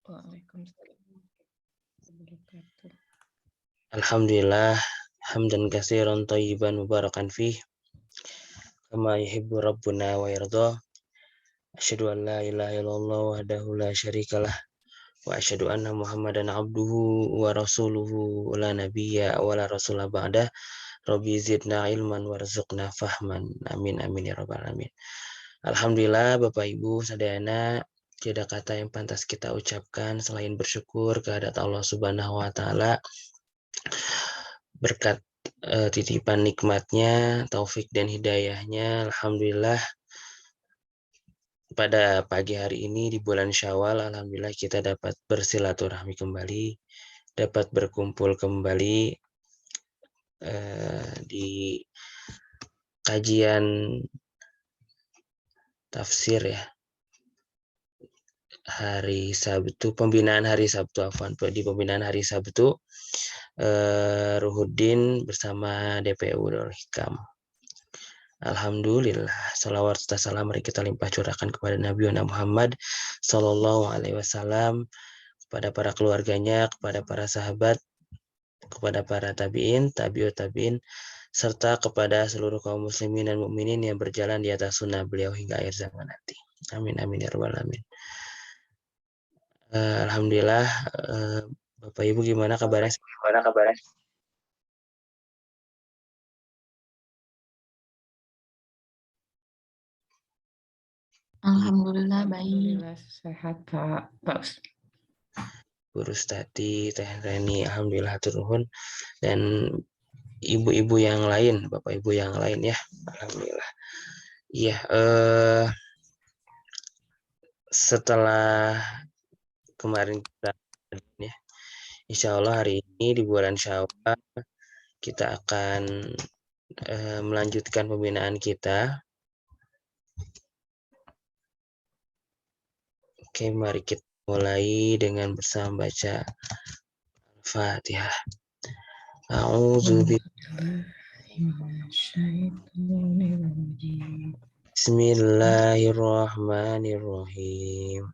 Waalaikumsalam warahmatullahi wabarakatuh. Alhamdulillah, hamdan katsiran thayyiban mubarakan fih, kama yuhibbu rabbuna wa yarda. Asyhadu an la ilaha illallah wahdahu la syarikalah wa asyhadu anna Muhammadan abduhu wa rasuluhu la nabiyya wa la rasula ba'dah. Rabbi zidna ilman warzuqna fahman. Amin amin ya rabbal alamin. Alhamdulillah Bapak Ibu sadayana, tidak kata yang pantas kita ucapkan selain bersyukur kehadirat Allah Subhanahu wa taala berkat titipan nikmatnya, taufik dan hidayahnya. Alhamdulillah pada pagi hari ini di bulan Syawal, alhamdulillah kita dapat bersilaturahmi kembali, dapat berkumpul kembali di kajian tafsir ya, hari Sabtu, pembinaan hari Sabtu, di pembinaan hari Sabtu, Ruhuddin bersama DPU Darul Hikam. Alhamdulillah, salawat serta salam mari kita limpah curahkan kepada Nabi Muhammad Sallallahu Alaihi Wasallam, kepada para keluarganya, kepada para sahabat, kepada para tabiin, tabiut tabiin, serta kepada seluruh kaum muslimin dan mukminin yang berjalan di atas sunnah beliau hingga akhir zaman nanti. Amin amin ya rabbal alamin. Alhamdulillah, Bapak Ibu gimana kabarnya? Alhamdulillah baik. Alhamdulillah sehat Pak. Guru Stati, Teh Reni, alhamdulillah turun, dan ibu-ibu yang lain, bapak ibu yang lain ya, alhamdulillah. Iya, setelah kemarin kita ya, insya Allah hari ini di bulan Syawal kita akan melanjutkan pembinaan kita. Oke, mari kita mulai dengan bersama baca Al-Fatihah. Bismillahirrahmanirrahim.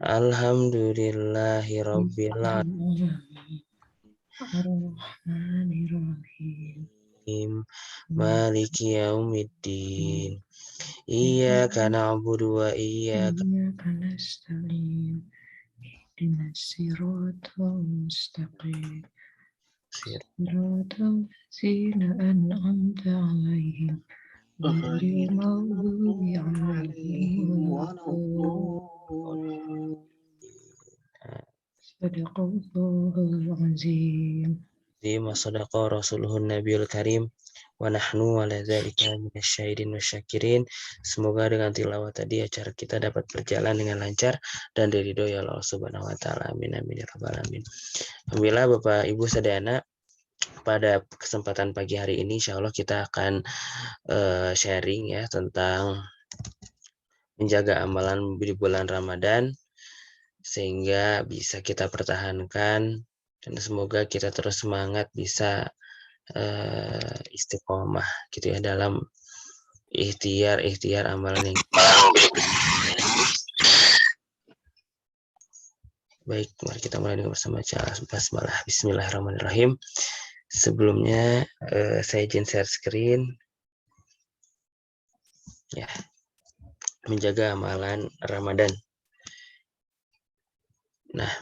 Alhamdulillahi rabbil alamin. Maliki yaumiddin. Iyyaka na'budu wa iyyaka nasta'in. Ihdinas siratal mustaqim. Siratal ladzina an'amta 'alaihim ghairil maghdubi 'alaihim waladdallin. Sadaqallahul azim. Wa sadaqa rasuluhun nabiyul karim wa nahnu ala dzalika minasyahidin wasyakirin. Semoga dengan tilawah tadi acara kita dapat berjalan dengan lancar dan diridhoi Allah Subhanahu wa taala. Amin amin ya rabbal alamin. Alhamdulillah Bapak Ibu sadayana, pada kesempatan pagi hari ini insya Allah kita akan sharing ya tentang menjaga amalan di bulan Ramadan sehingga bisa kita pertahankan, dan semoga kita terus semangat bisa istiqomah gitu ya dalam ikhtiar amalan yang baik. Mari kita mulai dengan bersama basmalah. Bismillahirrahmanirrahim. Sebelumnya saya izin share screen ya, menjaga amalan Ramadan. Nah,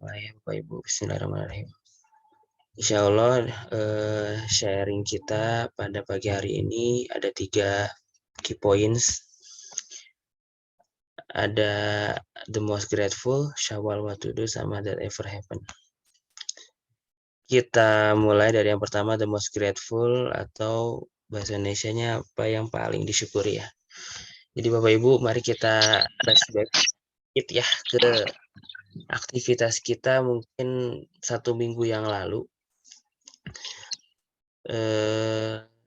Bapak Ibu, bismillahirrahmanirrahim. Insya Allah sharing kita pada pagi hari ini ada 3 key points. Ada the most grateful, Syawal what to do, sama that ever happen. Kita mulai dari yang pertama, the most grateful, atau bahasa Indonesianya apa yang paling disyukuri ya. Jadi Bapak Ibu, mari kita flashback ya ke aktivitas kita mungkin 1 minggu yang lalu,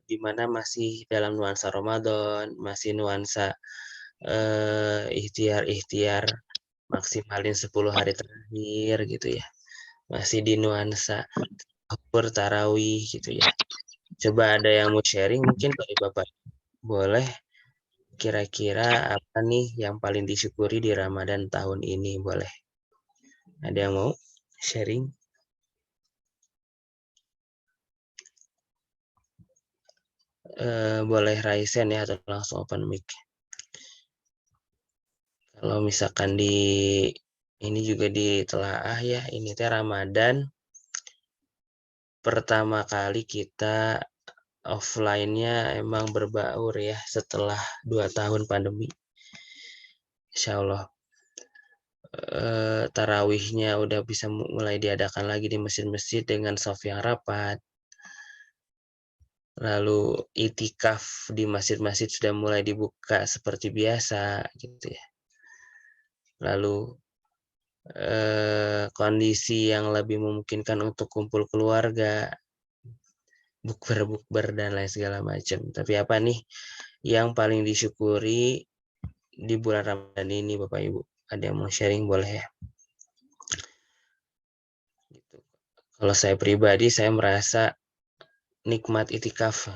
di mana masih dalam nuansa Ramadan, masih nuansa ikhtiar maksimalin 10 hari terakhir gitu ya, masih di nuansa tarawih gitu ya. Coba ada yang mau sharing mungkin dari Bapak, boleh kira-kira apa nih yang paling disyukuri di Ramadan tahun ini? Boleh. Ada yang mau sharing? Boleh raisen ya atau langsung open mic. Kalau misalkan ini juga ditelaah ya, ini teh Ramadan pertama kali kita offline-nya emang berbaur ya setelah 2 tahun pandemi. Insya Allah tarawihnya udah bisa mulai diadakan lagi di masjid-masjid dengan shaf yang rapat. Lalu itikaf di masjid-masjid sudah mulai dibuka seperti biasa gitu ya. Lalu kondisi yang lebih memungkinkan untuk kumpul keluarga, bukber dan lain segala macam. Tapi apa nih yang paling disyukuri di bulan Ramadan ini, Bapak Ibu? Ada yang mau sharing boleh ya? Gitu. Kalau saya pribadi, saya merasa nikmat itikaf.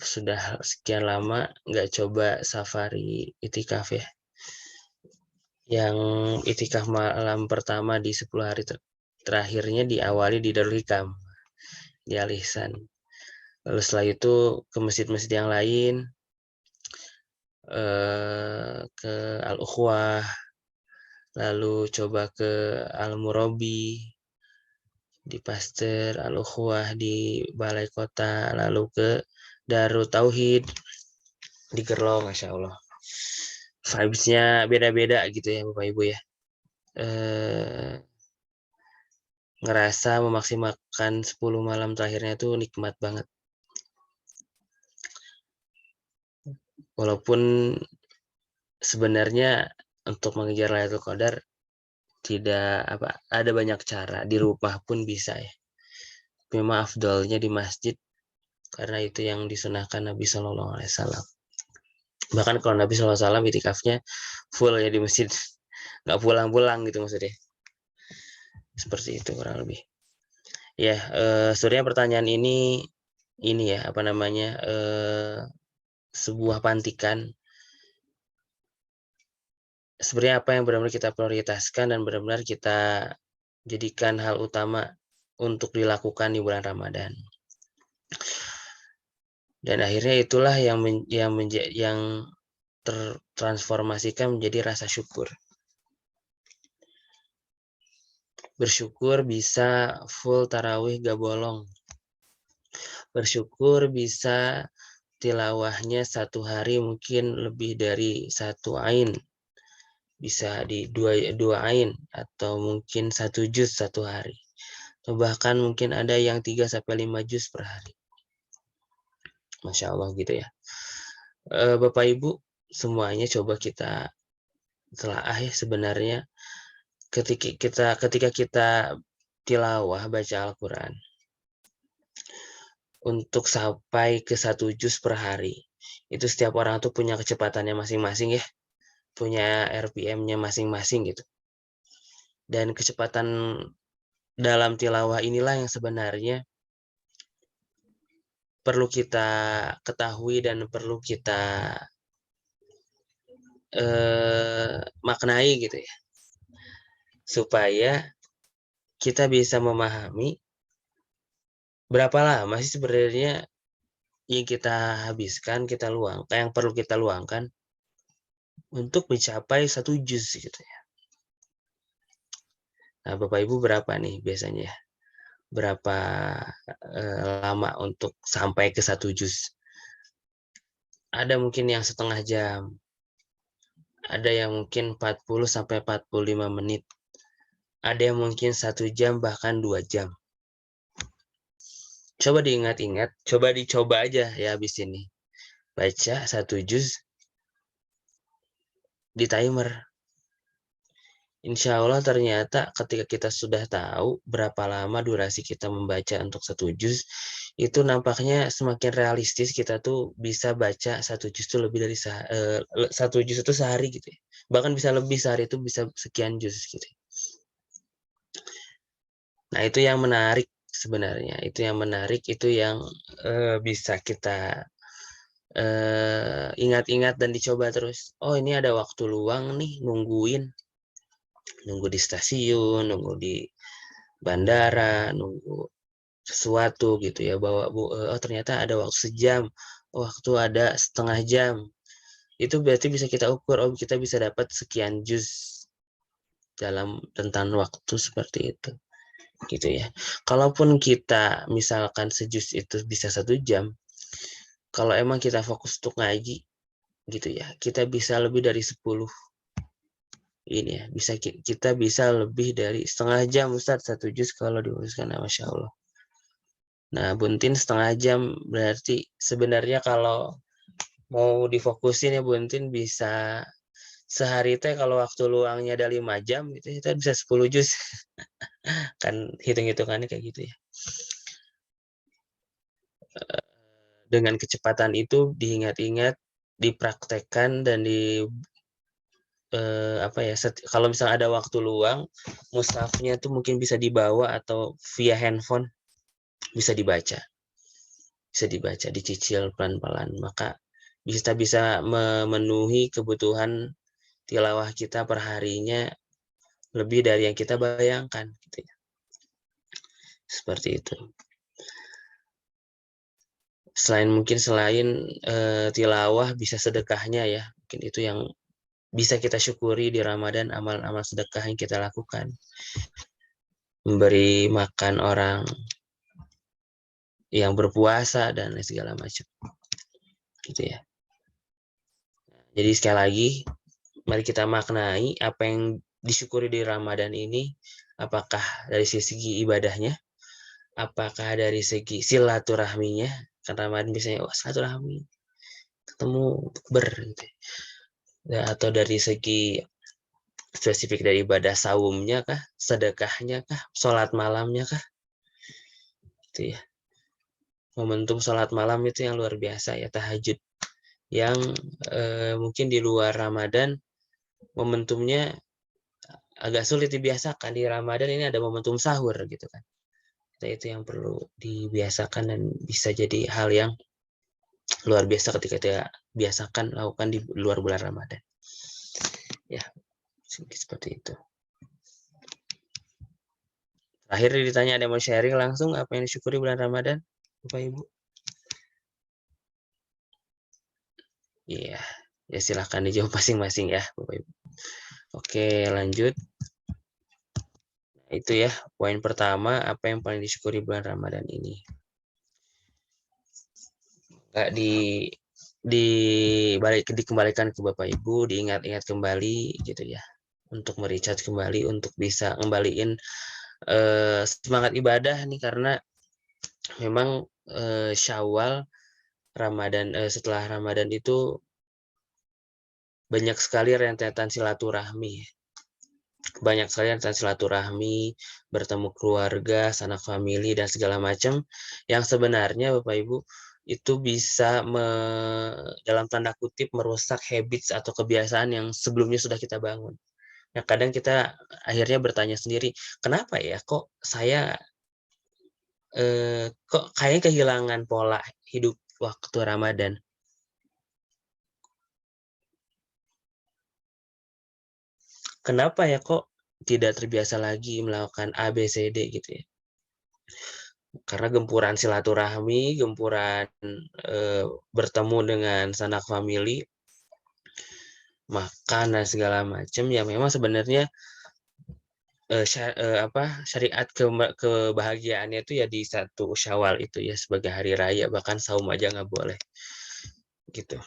Sudah sekian lama nggak coba safari itikaf ya. Yang itikaf malam pertama di 10 hari terakhirnya diawali di Darul Hikam, di Al Ihsan. Lalu setelah itu ke masjid-masjid yang lain, ke Al Ukhwah, lalu coba ke Al Murabi, di Pasteur, Al Ukhwah di Balai Kota, lalu ke Darut Tauhid di Gerlo, Masya Allah. Vibes-nya beda-beda gitu ya Bapak Ibu ya. Ngerasa memaksimalkan 10 malam terakhirnya itu nikmat banget. Walaupun sebenarnya untuk mengejar Lailatul Qadar tidak ada banyak cara, di rumah pun bisa ya. Memang afdolnya di masjid karena itu yang disunahkan Nabi Shallallahu Alaihi Wasallam. Bahkan kalau Nabi Shallallahu Alaihi Wasallam itikafnya full ya di masjid, nggak pulang-pulang gitu maksudnya. Seperti itu kurang lebih. Ya, sebenarnya pertanyaan ini ya apa namanya sebuah pantikan. Sebenarnya apa yang benar-benar kita prioritaskan dan benar-benar kita jadikan hal utama untuk dilakukan di bulan Ramadan. Dan akhirnya itulah yang tertransformasikan menjadi rasa syukur. Bersyukur bisa full tarawih gak bolong. Bersyukur bisa tilawahnya 1 hari mungkin lebih dari 1 ain. Bisa di 2 ain atau mungkin 1 juz 1 hari. Atau bahkan mungkin ada yang 3-5 juz per hari. Masya Allah gitu ya. Bapak Ibu semuanya coba kita telaah ya sebenarnya ketika kita tilawah baca Al-Quran untuk sampai ke 1 juz per hari. Itu setiap orang tuh punya kecepatannya masing-masing ya. Punya RPM-nya masing-masing gitu. Dan kecepatan dalam tilawah inilah yang sebenarnya perlu kita ketahui dan perlu kita maknai gitu ya. Supaya kita bisa memahami berapa lama sih sebenarnya yang kita habiskan, kita luangkan, yang perlu kita luangkan untuk mencapai 1 juz gitu ya. Nah, Bapak Ibu berapa nih biasanya? Berapa lama untuk sampai ke 1 juz? Ada mungkin yang setengah jam. Ada yang mungkin 40-45 menit. Ada yang mungkin 1 jam bahkan 2 jam. Coba diingat-ingat, coba dicoba aja ya habis ini. Baca 1 juz di timer. Insya Allah ternyata ketika kita sudah tahu berapa lama durasi kita membaca untuk 1 juz, itu nampaknya semakin realistis kita tuh bisa baca 1 juz itu lebih dari 1 juz itu sehari gitu ya. Bahkan bisa lebih, sehari itu bisa sekian juz gitu. Nah itu yang menarik sebenarnya, itu yang menarik, itu yang bisa kita ingat-ingat dan dicoba terus. Oh, ini ada waktu luang nih, nunggu di stasiun, nunggu di bandara, nunggu sesuatu gitu ya, oh ternyata ada waktu sejam, waktu ada setengah jam. Itu berarti bisa kita ukur, oh kita bisa dapat sekian juz dalam rentan waktu seperti itu. Gitu ya. Kalaupun kita misalkan sejuz itu bisa 1 jam, kalau emang kita fokus untuk ngaji gitu ya, kita bisa lebih dari 10 ini ya, kita bisa lebih dari setengah jam Ustaz, 1 juz kalau diuruskan, Masya Allah. Nah, Buntin setengah jam berarti sebenarnya kalau mau difokusin ya Buntin bisa sehari teh kalau waktu luangnya ada 5 jam gitu kita bisa 10 juz. Kan hitung-hitungannya kayak gitu ya. Dengan kecepatan itu diingat-ingat, dipraktekkan dan kalau misalnya ada waktu luang, mushafnya tuh mungkin bisa dibawa atau via handphone bisa dibaca, dicicil pelan-pelan, maka kita bisa memenuhi kebutuhan tilawah kita per harinya lebih dari yang kita bayangkan, gitu ya. Seperti itu. Selain tilawah bisa sedekahnya ya, mungkin itu yang bisa kita syukuri di Ramadan, amal-amal sedekah yang kita lakukan. Memberi makan orang yang berpuasa dan segala macam. Gitu ya. Jadi sekali lagi, mari kita maknai apa yang disyukuri di Ramadan ini, apakah dari segi ibadahnya, apakah dari segi silaturahminya, karena Ramadan biasanya silaturahmi, ketemu, gitu. Atau dari segi spesifik dari ibadah saumnya kah, sedekahnya kah, sholat malamnya kah, gitu ya. Momentum sholat malam itu yang luar biasa ya, tahajud, yang mungkin di luar Ramadan momentumnya agak sulit dibiasakan. Di Ramadan ini ada momentum sahur gitu kan. Itu yang perlu dibiasakan dan bisa jadi hal yang luar biasa ketika kita biasakan lakukan di luar bulan Ramadan. Ya, seperti itu. Terakhir ditanya ada yang mau sharing langsung apa yang disyukuri bulan Ramadan, Bapak Ibu? Iya, ya silahkan dijawab masing-masing ya, Bapak Ibu. Oke, lanjut. Itu ya, poin pertama, apa yang paling disyukuri bulan Ramadan ini. Nggak dikembalikan ke Bapak Ibu, diingat-ingat kembali gitu ya. Untuk merecharge kembali, untuk bisa ngembaliin semangat ibadah nih, karena memang Syawal, Ramadan, setelah Ramadan itu banyak sekali rentetan silaturahmi. Banyak sekali rentetan silaturahmi, bertemu keluarga, sanak famili, dan segala macam, yang sebenarnya Bapak Ibu itu bisa dalam tanda kutip merusak habits atau kebiasaan yang sebelumnya sudah kita bangun. Nah, kadang kita akhirnya bertanya sendiri, kenapa ya kok saya kok kayaknya kehilangan pola hidup waktu Ramadan. Kenapa ya kok tidak terbiasa lagi melakukan A, B, C, D gitu ya. Karena gempuran silaturahmi, gempuran bertemu dengan sanak famili, makan dan segala macam, ya memang sebenarnya syariat kebahagiaannya itu ya di 1 Syawal itu ya, sebagai hari raya, bahkan saum aja nggak boleh gitu.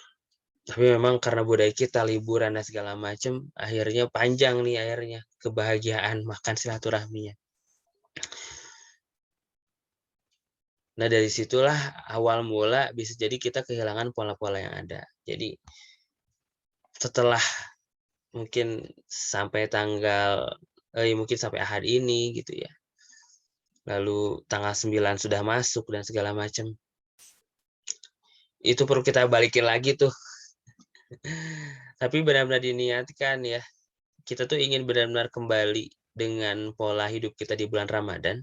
Tapi memang karena budaya kita liburan dan segala macam, akhirnya panjang nih kebahagiaan makan silaturahminya. Nah, dari situlah awal mula bisa jadi kita kehilangan pola-pola yang ada. Jadi setelah mungkin sampai mungkin sampai Ahad ini gitu ya. Lalu tanggal 9 sudah masuk dan segala macam. Itu perlu kita balikin lagi tuh. Tapi benar-benar diniatkan ya. Kita tuh ingin benar-benar kembali dengan pola hidup kita di bulan Ramadan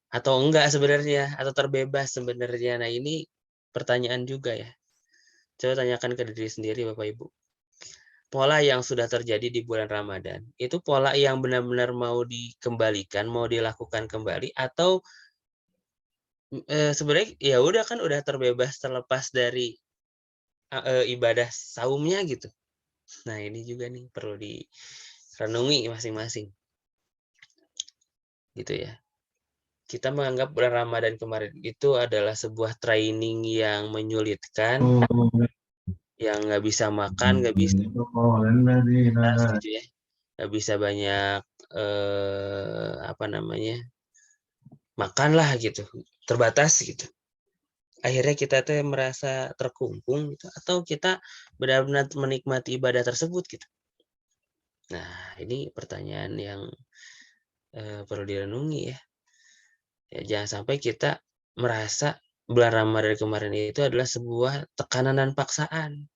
atau enggak sebenarnya, atau terbebas sebenarnya. Nah, ini pertanyaan juga ya. Coba tanyakan ke diri sendiri Bapak Ibu. Pola yang sudah terjadi di bulan Ramadan, itu pola yang benar-benar mau dikembalikan, mau dilakukan kembali, atau sebenarnya ya udah kan udah terbebas terlepas dari ibadah saumnya gitu. Nah ini juga nih perlu direnungi masing-masing. Gitu ya. Kita menganggap bulan Ramadan kemarin itu adalah sebuah training yang menyulitkan, yang nggak bisa makan, nggak bisa gitu ya, nggak bisa banyak apa namanya makan lah gitu, terbatas gitu. Akhirnya kita tuh merasa terkungkung gitu, atau kita benar-benar menikmati ibadah tersebut gitu. Nah ini pertanyaan yang perlu direnungi ya. Ya, jangan sampai kita merasa bulan Ramadan kemarin itu adalah sebuah tekanan dan paksaan.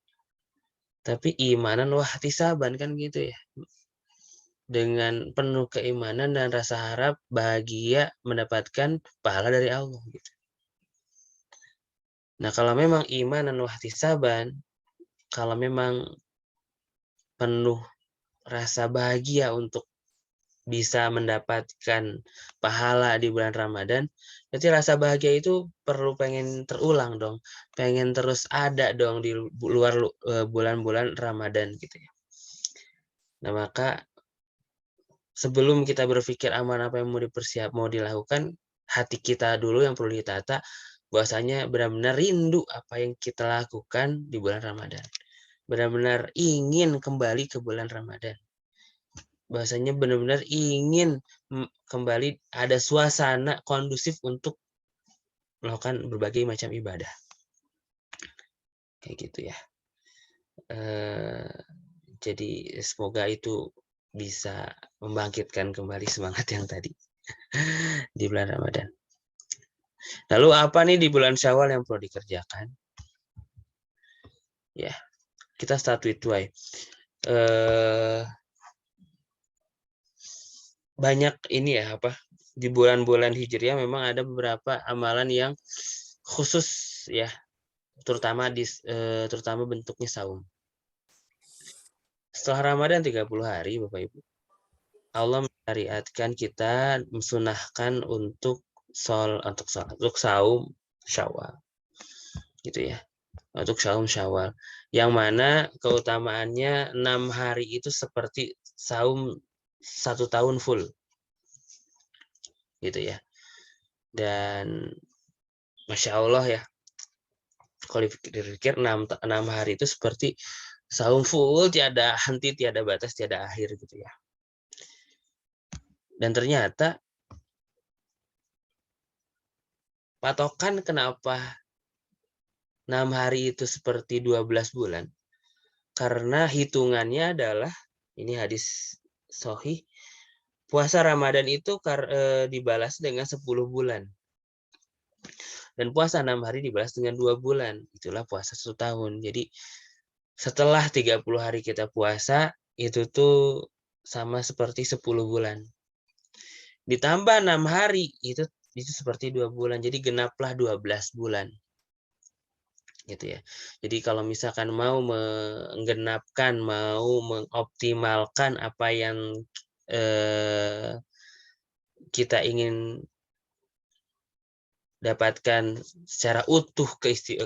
Tapi imanan wahtisaban kan gitu ya. Dengan penuh keimanan dan rasa harap bahagia mendapatkan pahala dari Allah gitu. Nah, kalau memang iman dan wahtisaban, kalau memang penuh rasa bahagia untuk bisa mendapatkan pahala di bulan Ramadan, berarti rasa bahagia itu perlu pengen terulang dong, pengen terus ada dong di luar bulan-bulan Ramadan gitu ya. Nah maka sebelum kita berpikir aman apa yang mau dilakukan, hati kita dulu yang perlu ditata, bahwasanya benar-benar rindu apa yang kita lakukan di bulan Ramadan, benar-benar ingin kembali ke bulan Ramadan. Bahasanya benar-benar ingin kembali ada suasana kondusif untuk melakukan berbagai macam ibadah. Kayak gitu ya. Jadi semoga itu bisa membangkitkan kembali semangat yang tadi di bulan Ramadan. Lalu apa nih di bulan Syawal yang perlu dikerjakan? Ya, kita start with why. Banyak ini ya apa di bulan-bulan Hijriah memang ada beberapa amalan yang khusus ya, terutama bentuknya saum. Setelah Ramadan 30 hari Bapak Ibu, Allah mensyariatkan kita mensunahkan untuk saum Syawal. Gitu ya. Untuk saum Syawal. Yang mana keutamaannya 6 hari itu seperti saum 1 tahun full. Gitu ya. Dan Masya Allah ya, kalau dipikir 6 hari itu seperti saum full, tiada henti, tiada batas, tiada akhir gitu ya. Dan ternyata patokan kenapa 6 hari itu seperti 12 bulan, karena hitungannya adalah, ini hadis sahih, puasa Ramadan itu dibalas dengan 10 bulan. Dan puasa 6 hari dibalas dengan 2 bulan. Itulah puasa 1 tahun. Jadi setelah 30 hari kita puasa, itu tuh sama seperti 10 bulan. Ditambah 6 hari, itu seperti 2 bulan. Jadi genaplah 12 bulan. Gitu ya. Jadi kalau misalkan mau menggenapkan, mau mengoptimalkan apa yang kita ingin dapatkan secara utuh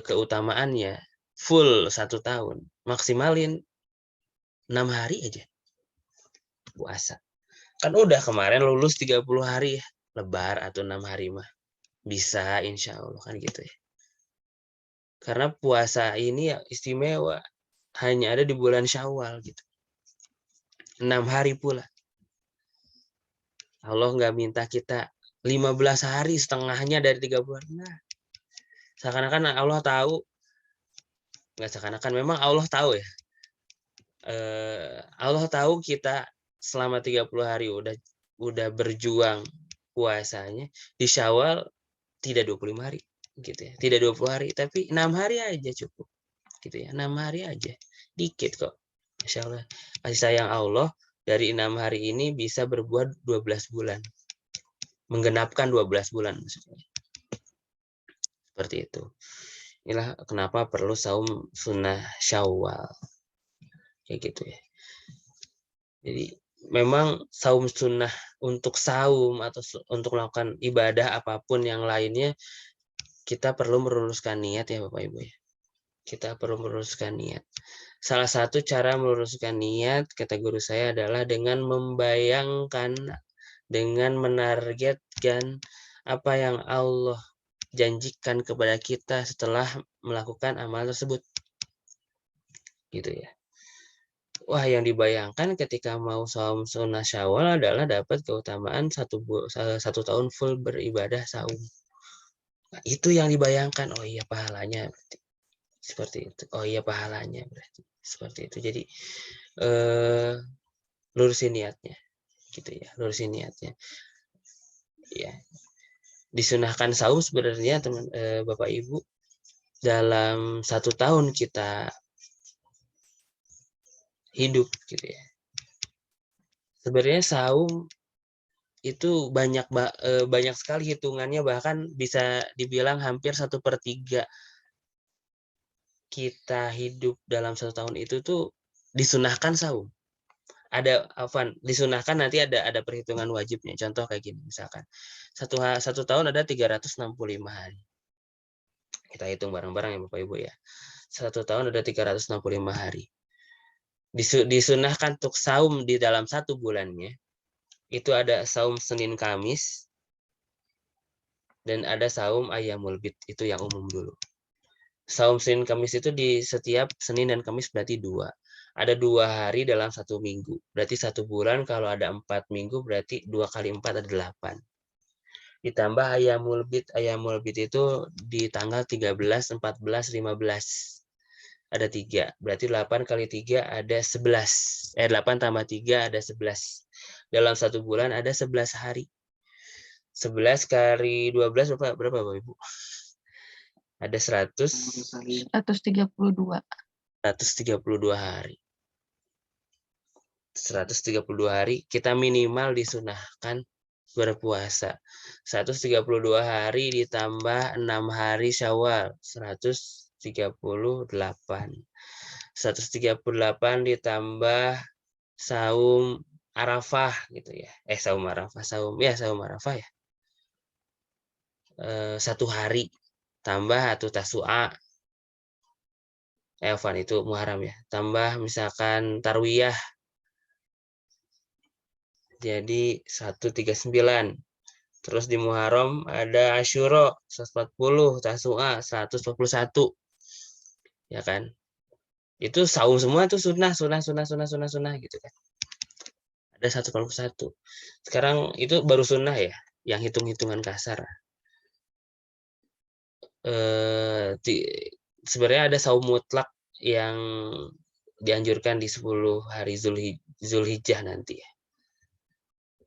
keutamaannya, full 1 tahun, maksimalin 6 hari aja puasa. Kan udah kemarin lulus 30 hari ya, lebar atau 6 hari mah. Bisa insya Allah kan gitu ya. Karena puasa ini ya istimewa, hanya ada di bulan Syawal gitu. 6 hari pula. Allah nggak minta kita 15 hari setengahnya dari 30 hari. Nah, seakan-akan Allah tahu, nggak seakan-akan, memang Allah tahu ya. Allah tahu kita selama 30 hari udah berjuang puasanya, di Syawal tidak 25 hari gitu ya. Tidak 20 hari, tapi 6 hari aja cukup. Gitu ya. 6 hari aja. Dikit kok. Masya Allah. Kasih sayang Allah dari 6 hari ini bisa berbuat 12 bulan. Menggenapkan 12 bulan maksudnya. Seperti itu. Inilah kenapa perlu saum sunnah Syawal. Kayak gitu ya. Jadi memang saum sunnah untuk saum atau untuk melakukan ibadah apapun yang lainnya, kita perlu meluruskan niat ya Bapak Ibu ya. Kita perlu meluruskan niat. Salah satu cara meluruskan niat, kata guru saya, adalah dengan membayangkan, dengan menargetkan apa yang Allah janjikan kepada kita setelah melakukan amal tersebut. Gitu ya. Wah, yang dibayangkan ketika mau saum sunnah Syawal adalah dapat keutamaan satu tahun full beribadah saum. Nah, itu yang dibayangkan. Oh iya, pahalanya berarti seperti itu. Oh iya, pahalanya berarti seperti itu. Jadi lurusin niatnya, gitu ya. Lurusin niatnya. Ya, disunahkan saum sebenarnya teman Bapak Ibu dalam 1 tahun kita hidup, gitu ya. Sebenarnya saum itu banyak sekali hitungannya, bahkan bisa dibilang hampir 1/3 kita hidup dalam 1 tahun itu tuh disunahkan saum. Disunahkan, nanti ada perhitungan wajibnya. Contoh kayak gini, misalkan satu tahun ada 365 hari. Kita hitung bareng-bareng ya Bapak Ibu ya. 1 tahun ada 365 hari. Disunahkan untuk saum di dalam 1 bulannya. Itu ada saum Senin Kamis dan ada saum Ayyamul Bid, itu yang umum dulu. Saum Senin Kamis itu di setiap Senin dan Kamis berarti 2. Ada 2 hari dalam 1 minggu. Berarti 1 bulan kalau ada 4 minggu berarti 2 kali 4 ada 8. Ditambah Ayyamul Bid. Ayyamul Bid itu di tanggal 13, 14, 15. Ada 3. Berarti 8 kali 3 ada 11. 8 tambah 3 ada 11. Dalam 1 bulan ada 11 hari. 11 kali 12 berapa Bapak Ibu? Ada 132. 132 hari. 132 hari kita minimal disunahkan berpuasa. 132 hari ditambah 6 hari Syawal, 138. 138 ditambah saum Arafah gitu ya. Saum Arafah ya. 1 hari tambah atau Tasu'a. Itu Muharram ya. Tambah misalkan Tarwiyah. Jadi 139. Terus di Muharram ada Asyura 140, Tasu'a 141. Ya kan? Itu saum semua tuh sunnah gitu kan. Ada 141. Sekarang itu baru sunnah ya, yang hitung-hitungan kasar. Sebenarnya ada saum mutlak yang dianjurkan di 10 hari Zulhijjah nanti ya.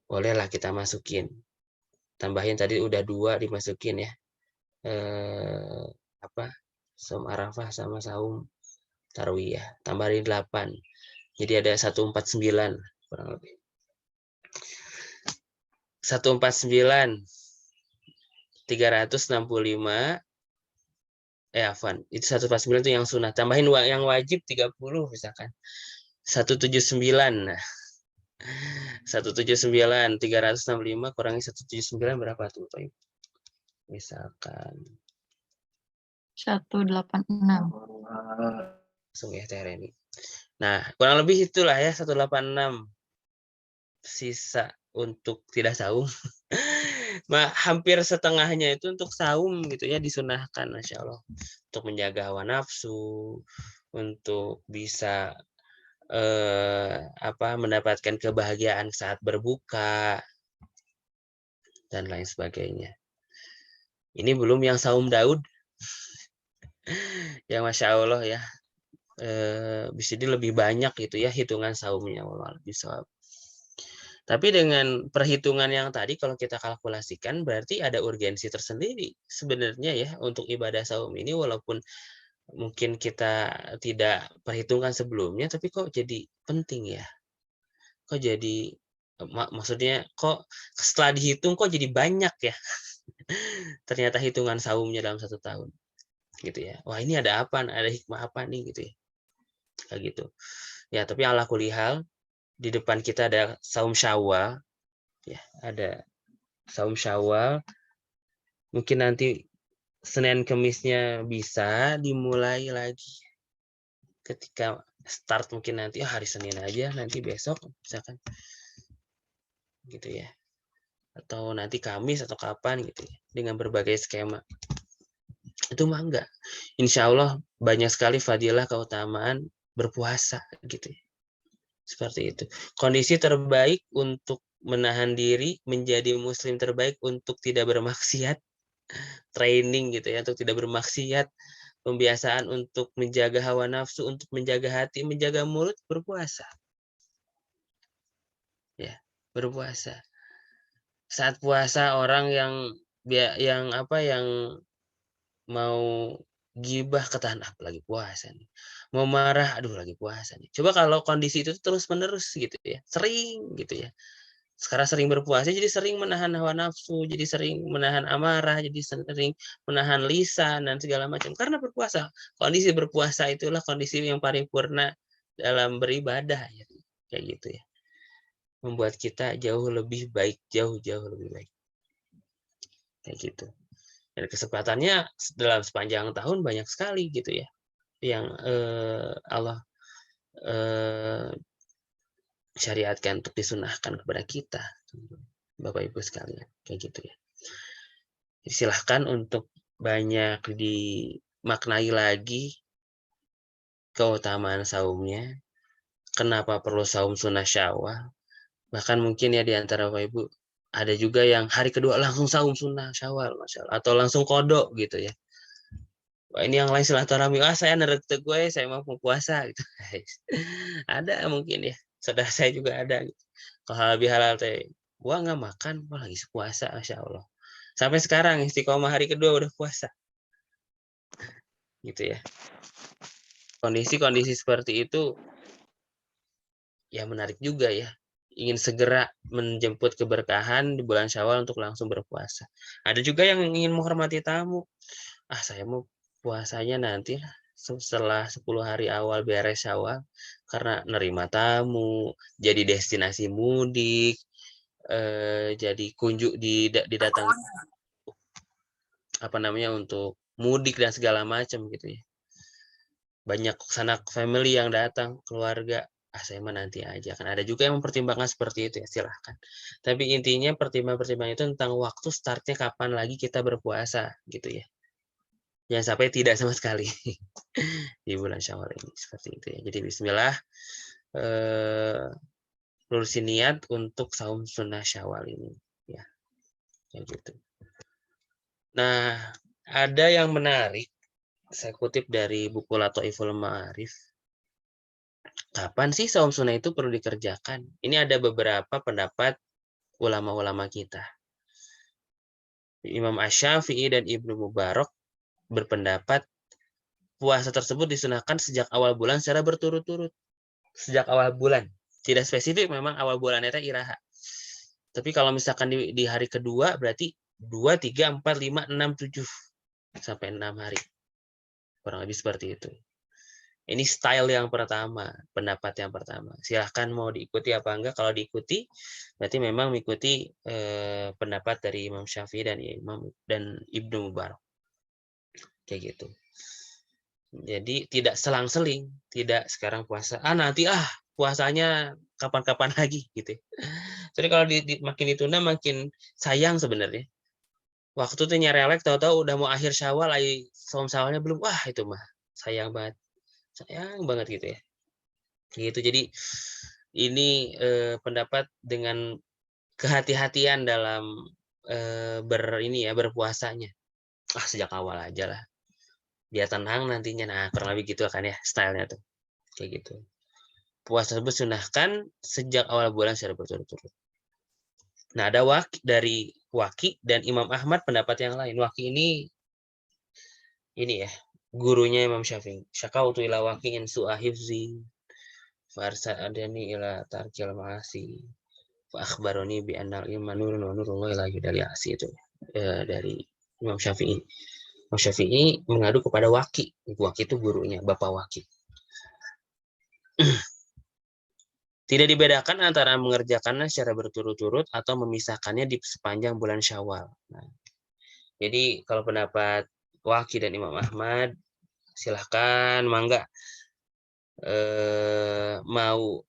Bolehlah kita masukin. Tambahin tadi udah 2 dimasukin ya. Saum Arafah sama saum Tarwiyah. Tambahin 8. Jadi ada 149 kurang lebih. 149 365 itu 149 itu yang sunnah. Tambahin yang wajib 30 misalkan. 179. Nah, 179 365 kurangi 179 berapa tuh Pak Ibu? Misalkan 186. langsung ya Teh Reni. Nah, kurang lebih itulah ya 186. Sisa untuk tidak saum. Hampir setengahnya itu untuk saum gitu ya, disunahkan Masya Allah. Untuk menjaga hawa nafsu, untuk bisa mendapatkan kebahagiaan saat berbuka dan lain sebagainya. Ini belum yang saum Daud. Ya Masya Allah ya. Bisa lebih banyak gitu ya hitungan saumnya. Tapi dengan perhitungan yang tadi kalau kita kalkulasikan berarti ada urgensi tersendiri sebenarnya ya untuk ibadah saum ini, walaupun mungkin kita tidak perhitungkan sebelumnya, tapi kok jadi penting ya. Kok jadi maksudnya kok setelah dihitung kok jadi banyak ya. Ternyata hitungan saumnya dalam 1 tahun. gitu ya. Wah, ini ada apa? Ada hikmah apa nih gitu ya. Kayak gitu. Ya, tapi ala kulli hal di depan kita ada saum Syawal ya, ada saum Syawal. Mungkin nanti Senin Kemisnya bisa dimulai lagi. Ketika start mungkin nanti hari Senin aja, nanti besok misalkan gitu ya. Atau nanti Kamis atau kapan gitu ya, dengan berbagai skema. Itu mah enggak. Insya Allah banyak sekali fadilah keutamaan berpuasa gitu ya. Seperti itu. Kondisi terbaik untuk menahan diri menjadi muslim terbaik untuk tidak bermaksiat, training gitu ya, untuk tidak bermaksiat, pembiasaan untuk menjaga hawa nafsu, untuk menjaga hati, menjaga mulut, berpuasa. Ya, berpuasa. Saat puasa orang yang mau gibah ketahan lagi puasa nih. Mau marah, aduh lagi puasa nih. Coba kalau kondisi itu terus-menerus gitu ya. Sering gitu ya. Sekarang sering berpuasa jadi sering menahan hawa nafsu, jadi sering menahan amarah, jadi sering menahan lisan dan segala macam karena berpuasa. Kondisi berpuasa itulah kondisi yang paripurna dalam beribadah ya. Kayak gitu ya. Membuat kita jauh lebih baik, jauh lebih baik. Kayak gitu. Dan kesempatannya dalam sepanjang tahun banyak sekali gitu ya yang Allah syariatkan untuk disunahkan kepada kita, Bapak Ibu sekalian, kayak gitu ya. Jadi silahkan untuk banyak dimaknai lagi keutamaan saumnya, kenapa perlu saum sunnah Syawal, bahkan mungkin ya di antara Bapak Ibu ada juga yang hari kedua langsung saum sunnah Syawal, Masya Allah, atau langsung kodok gitu ya. Wah, ini yang lain silaturahmi, saya neret gue, saya mau puasa gitu. Ada mungkin ya, saudara saya juga ada gitu. Kalau lebih halal teh, gua nggak makan, wah lagi puasa, Masya Allah. Sampai sekarang istiqomah hari kedua udah puasa, gitu ya. Kondisi-kondisi seperti itu, ya menarik juga ya. Ingin segera menjemput keberkahan di bulan Syawal untuk langsung berpuasa. Ada juga yang ingin menghormati tamu. Saya mau puasanya nanti setelah 10 hari awal beres Syawal karena nerima tamu, jadi destinasi mudik, jadi didatangi untuk mudik dan segala macam gitu ya. Banyak sanak family yang datang, keluarga. Saya mah nanti aja. Kan ada juga yang mempertimbangkan seperti itu ya, silahkan. Tapi intinya pertimbangan itu tentang waktu startnya kapan lagi kita berpuasa gitu ya. Jangan sampai tidak sama sekali di bulan Syawal ini seperti itu ya. Jadi bismillah, lurusin niat untuk saum sunnah Syawal ini ya. Kayak gitu. Nah, ada yang menarik, saya kutip dari buku Lataiful Ma'arif. Kapan sih saum sunnah itu perlu dikerjakan? Ini ada beberapa pendapat ulama-ulama kita. Imam Asy-Syafi'i dan Ibnu Mubarak berpendapat puasa tersebut disunahkan sejak awal bulan secara berturut-turut. Sejak awal bulan. Tidak spesifik memang awal bulannya itu iraha. Tapi kalau misalkan di hari kedua berarti 2, 3, 4, 5, 6, 7 sampai 6 hari. Kurang lebih seperti itu. Ini style yang pertama, pendapat yang pertama. Silahkan mau diikuti apa enggak. Kalau diikuti, berarti memang mengikuti pendapat dari Imam Syafi'i dan Ibnu Mubarak. Kayak gitu. Jadi tidak selang-seling, tidak sekarang puasa. Nanti puasanya kapan-kapan lagi gitu. Jadi kalau makin ditunda makin sayang sebenarnya. Waktu tuh nyerelek tahu-tahu udah mau akhir Syawal, saum Syawalnya belum. Wah, itu mah sayang banget. Sayang banget gitu ya. Gitu. Jadi ini pendapat dengan kehati-hatian dalam berpuasanya. Sejak awal aja lah. Biar tenang nantinya. Nah, kurang lebih gitu kan ya stylenya tuh. Kayak gitu. Puasa tersebut sunahkan sejak awal bulan secara berturut-turut. Nah, ada dari Waki dan Imam Ahmad pendapat yang lain. Waki ini ya, gurunya Imam Syafi'i. Syakautu ila waqi'in su'a hifzi farsa'adani ila tarkil ma'asi fa akhbaroni bi annal ilma nurun wa nurullahi la yudali asi itu dari Imam Syafi'i. Imam Syafi'i mengadu kepada Waki. Waki itu gurunya, Bapak Waki. Tidak dibedakan antara mengerjakannya secara berturut-turut atau memisahkannya di sepanjang bulan Syawal. Nah, jadi kalau pendapat Waki dan Imam Ahmad, silahkan, mangga mau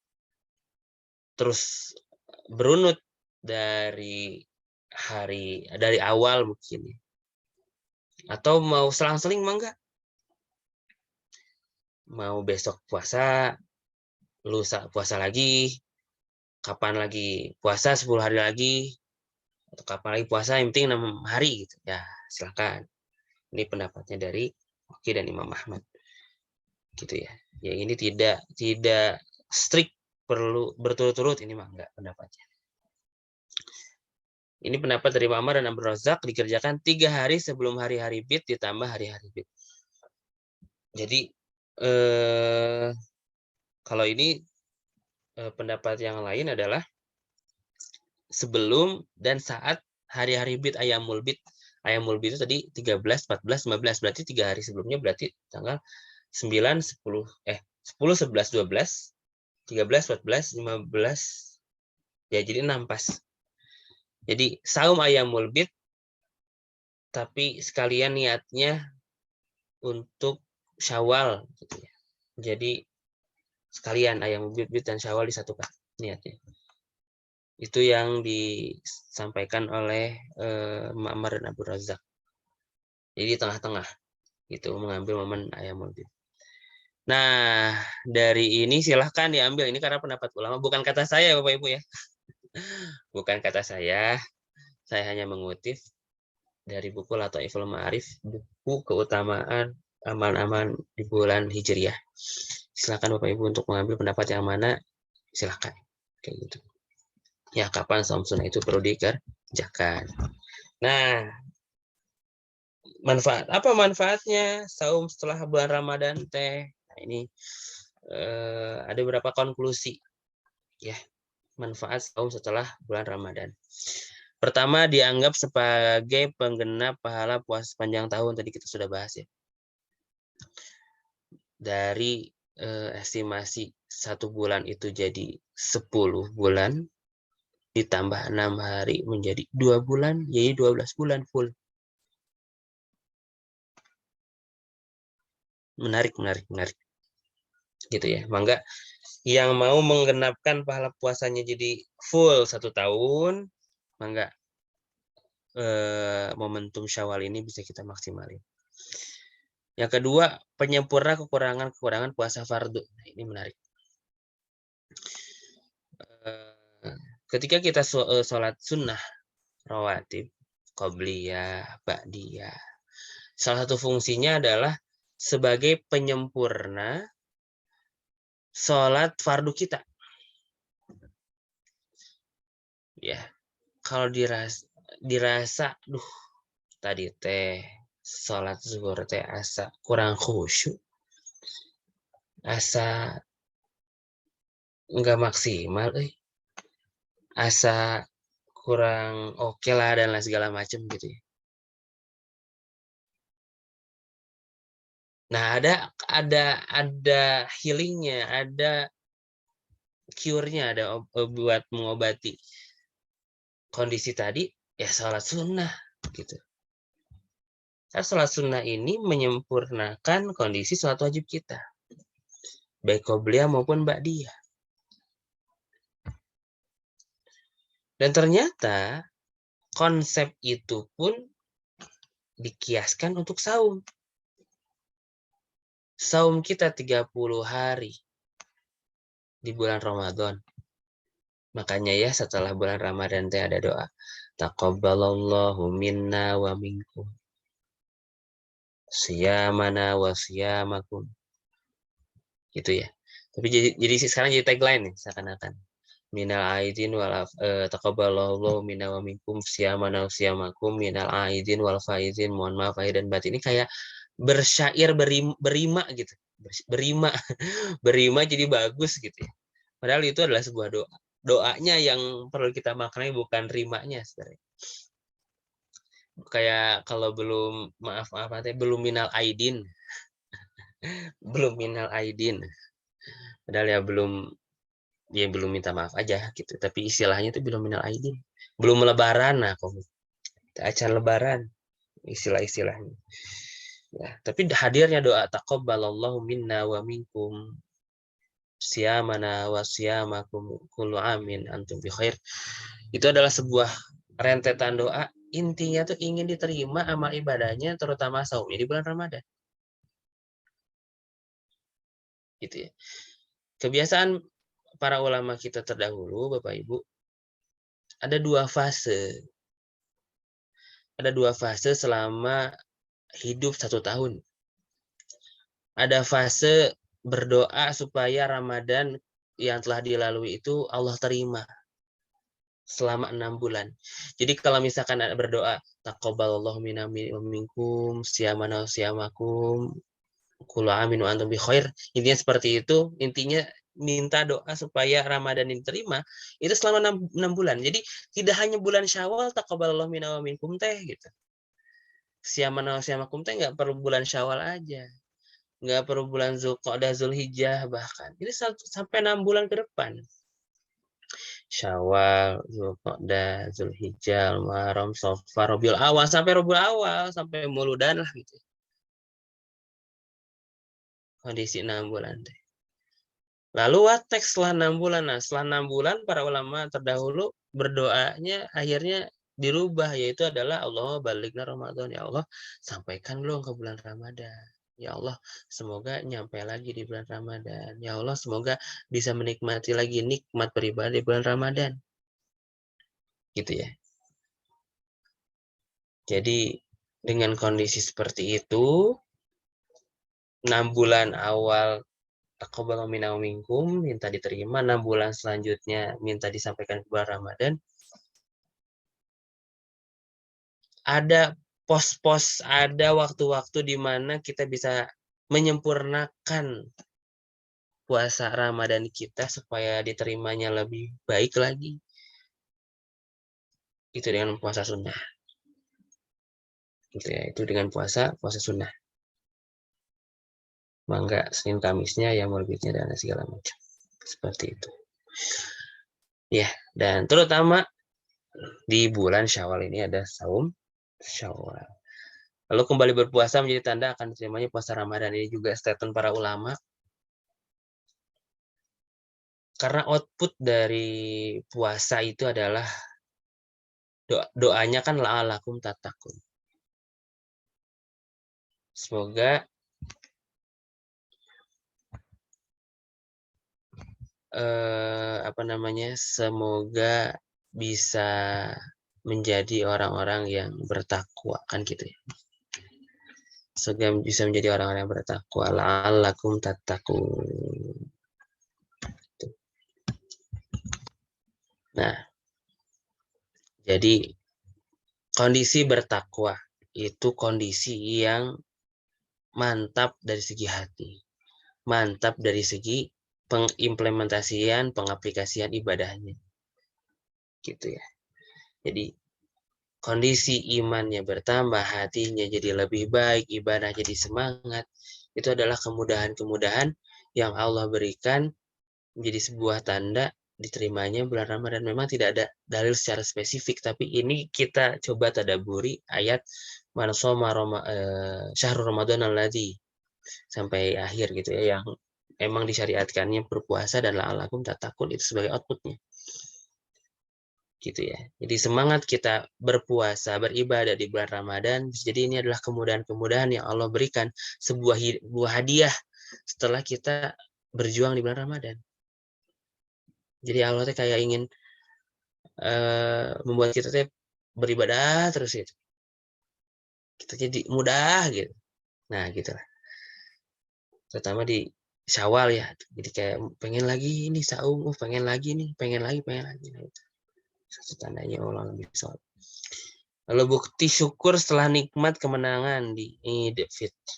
terus berunut dari awal mungkin, atau mau selang-seling mangga. Mau besok puasa, lusa puasa lagi, kapan lagi puasa 10 hari lagi, atau kapan lagi puasa yang penting 6 hari gitu. Ya, silakan. Ini pendapatnya dari Waki dan Imam Ahmad. Gitu ya. Ya ini tidak strict perlu berturut-turut, ini mah enggak pendapatnya. Ini pendapat dari Ma'mar dan Abdul Razak, dikerjakan 3 hari sebelum hari-hari bid ditambah hari-hari bid. Jadi kalau ini pendapat yang lain adalah sebelum dan saat hari-hari bid Ayyamul bid. Ayyamul bid itu tadi 13, 14, 15, berarti 3 hari sebelumnya berarti tanggal 9, 10, 10, 11, 12, 13, 14, 15, ya jadi 6 pas. Jadi saum Ayyamul bid, tapi sekalian niatnya untuk Syawal gitu ya. Jadi sekalian Ayyamul bid dan Syawal disatukan niatnya. Itu yang disampaikan oleh Ma'mar dan Abdul Razak. Jadi tengah-tengah itu mengambil momen Ayyamul bid. Nah, dari ini silahkan diambil. Ini karena pendapat ulama, bukan kata saya Bapak Ibu ya. Bukan kata saya hanya mengutip dari buku Lataiful Ma'arif, buku keutamaan amalan-amalan di bulan Hijriah. Silakan Bapak Ibu untuk mengambil pendapat yang mana, silakan. Kayak gitu. Ya, kapan saum sunnah itu perlu dikerjakan. Nah, apa manfaatnya saum setelah bulan Ramadan teh? Nah, ini ada beberapa konklusi ya, manfaat saum setelah bulan Ramadan. Pertama, dianggap sebagai penggenap pahala puasa sepanjang tahun. Tadi kita sudah bahas ya. Dari estimasi 1 bulan itu jadi 10 bulan, ditambah 6 hari menjadi 2 bulan, jadi 12 bulan full. Menarik. Gitu ya. Mangga yang mau menggenapkan pahala puasanya jadi full 1 tahun, mangga momentum Syawal ini bisa kita maksimalin. Yang kedua, penyempurna kekurangan puasa fardu. Nah, ini menarik. Ketika kita sholat sunnah rawatib, qobliyah, ba'diyah, salah satu fungsinya adalah sebagai penyempurna sholat fardu kita. Ya, kalau dirasa, tadi teh sholat zuhur teh asa kurang khusyuk, asa enggak maksimal, asa kurang oke lah dan lain segala macam gitu ya. Nah, ada healingnya, ada cure-nya, ada buat mengobati kondisi tadi, ya sholat sunnah gitu. Nah, sholat sunnah ini menyempurnakan kondisi sholat wajib kita, baik qobliyah maupun ba'diyah. Dan ternyata konsep itu pun dikiaskan untuk saum. Saum kita 30 hari di bulan Ramadan. Makanya ya setelah bulan Ramadan teh ada doa. Taqabbalallahu minna wa minkum. Siyamana wa siyamakum. Gitu ya. Tapi jadi sekarang jadi tagline nih seakan-akan. Minal aidin wal taqabbalallahu minna wa minkum siyamana wa siyamakum minal aidin wal faizin. Mohon maaf lahir dan batin. Ini kayak bersyair berima gitu. Berima jadi bagus gitu ya. Padahal itu adalah sebuah doa. Doanya yang perlu kita maknai bukan rimanya sebenarnya. kayak kalau belum belum minal aidin. Belum minal aidin. Padahal ya belum minta maaf aja gitu. Tapi istilahnya itu belum minal aidin. Belum lebaran, nah acara lebaran istilah-istilahnya. Ya, tapi hadirnya doa taqabbalallahu minna wa minkum siyamana wa siyamakum kullu amin antum bi khair. Itu adalah sebuah rentetan doa, intinya tuh ingin diterima amal ibadahnya, terutama saumnya di bulan Ramadan. Gitu ya. Kebiasaan para ulama kita terdahulu, Bapak Ibu, ada dua fase. Ada dua fase selama hidup 1 tahun. Ada fase berdoa supaya Ramadan yang telah dilalui itu Allah terima selama 6 bulan. Jadi kalau misalkan ada berdoa, taqabbalallahu minna wa minkum siyamana wa siyamakum kullu amin wa antum bi khair. Intinya seperti itu, intinya minta doa supaya Ramadan ini diterima itu selama 6 bulan. Jadi tidak hanya bulan Syawal taqabbalallahu minna wa minkum teh gitu. Siyamana wa siyamakum teh enggak perlu bulan Syawal aja. Enggak perlu bulan Zulqa'dah, Zulhijjah bahkan. Ini sampai 6 bulan ke depan. Syawal, Zulqa'dah, Zulhijjah, Muharram, Safar, Rabiul Awal sampai Muludan lah gitu. Kondisi 6 bulan deh. Lalu teks setelah 6 bulan. Nah, setelah 6 bulan para ulama terdahulu berdoanya akhirnya dirubah, yaitu adalah Allah balighna Ramadan, ya Allah sampaikan dong ke bulan Ramadan. Ya Allah, semoga nyampe lagi di bulan Ramadan. Ya Allah, semoga bisa menikmati lagi nikmat beribadah di bulan Ramadan. Gitu ya. Jadi dengan kondisi seperti itu, 6 bulan awal taqabbal minna wa minkum minta diterima, 6 bulan selanjutnya minta disampaikan ke bulan Ramadan. Ada pos-pos, ada waktu-waktu di mana kita bisa menyempurnakan puasa Ramadan kita supaya diterimanya lebih baik lagi. Itu dengan puasa sunnah. Gitu ya, itu dengan puasa sunnah. Mangga Senin Kamisnya, yang morbidnya dan segala macam. Seperti itu. Ya, dan terutama di bulan Syawal ini ada saum Syawal. Lalu kembali berpuasa menjadi tanda akan diterimanya puasa Ramadan. Ini juga statement para ulama. Karena output dari puasa itu adalah doanya kan la'alakum tattaqun. Semoga semoga bisa menjadi orang-orang yang bertakwa, kan gitu ya. Semoga bisa menjadi orang-orang yang bertakwa. La'alakum tattaqun. Nah, jadi kondisi bertakwa itu kondisi yang mantap dari segi hati, mantap dari segi pengimplementasian, pengaplikasian ibadahnya. Gitu ya. Jadi kondisi imannya bertambah, hatinya jadi lebih baik, ibadah jadi semangat. Itu adalah kemudahan-kemudahan yang Allah berikan menjadi sebuah tanda diterimanya bulan Ramadan. Memang tidak ada dalil secara spesifik, tapi ini kita coba tadabburi ayat man shoma syahrul Ramadan alladzi sampai akhir gitu ya, yang emang disyariatkannya berpuasa dan la'alakum tattaqun itu sebagai outputnya. Gitu ya. Jadi semangat kita berpuasa, beribadah di bulan Ramadan, jadi ini adalah kemudahan-kemudahan yang Allah berikan, sebuah hadiah setelah kita berjuang di bulan Ramadan. Jadi Allah tuh kayak ingin membuat kita tuh beribadah terus gitu. Kita jadi mudah gitu. Nah, gitulah. Terutama di Syawal ya. Jadi kayak pengen lagi ini saum, pengen lagi nih, pengen lagi. Nah, itu. Satu tandanya Allah lebih sholat. Lalu bukti syukur setelah nikmat kemenangan di Idul Fitri.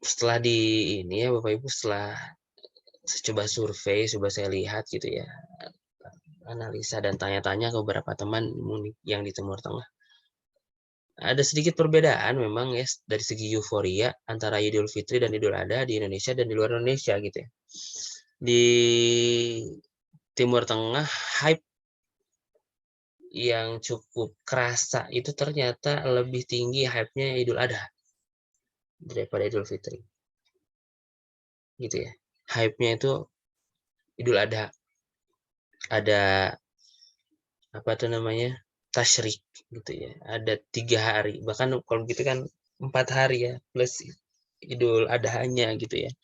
Setelah di ini ya Bapak Ibu, setelah coba survei, coba saya lihat gitu ya. analisa dan tanya-tanya ke beberapa teman yang di Timur Tengah. Ada sedikit perbedaan memang ya dari segi euforia antara Idul Fitri dan Idul Adha di Indonesia dan di luar Indonesia gitu ya. Di Timur Tengah hype yang cukup kerasa itu ternyata lebih tinggi hype-nya Idul Adha daripada Idul Fitri. Gitu ya. Hype-nya itu Idul Adha. Ada apa tuh namanya? Tasyrik gitu ya. Ada 3 hari. Bahkan kalau gitu kan 4 hari ya plus Idul Adha-nya gitu ya.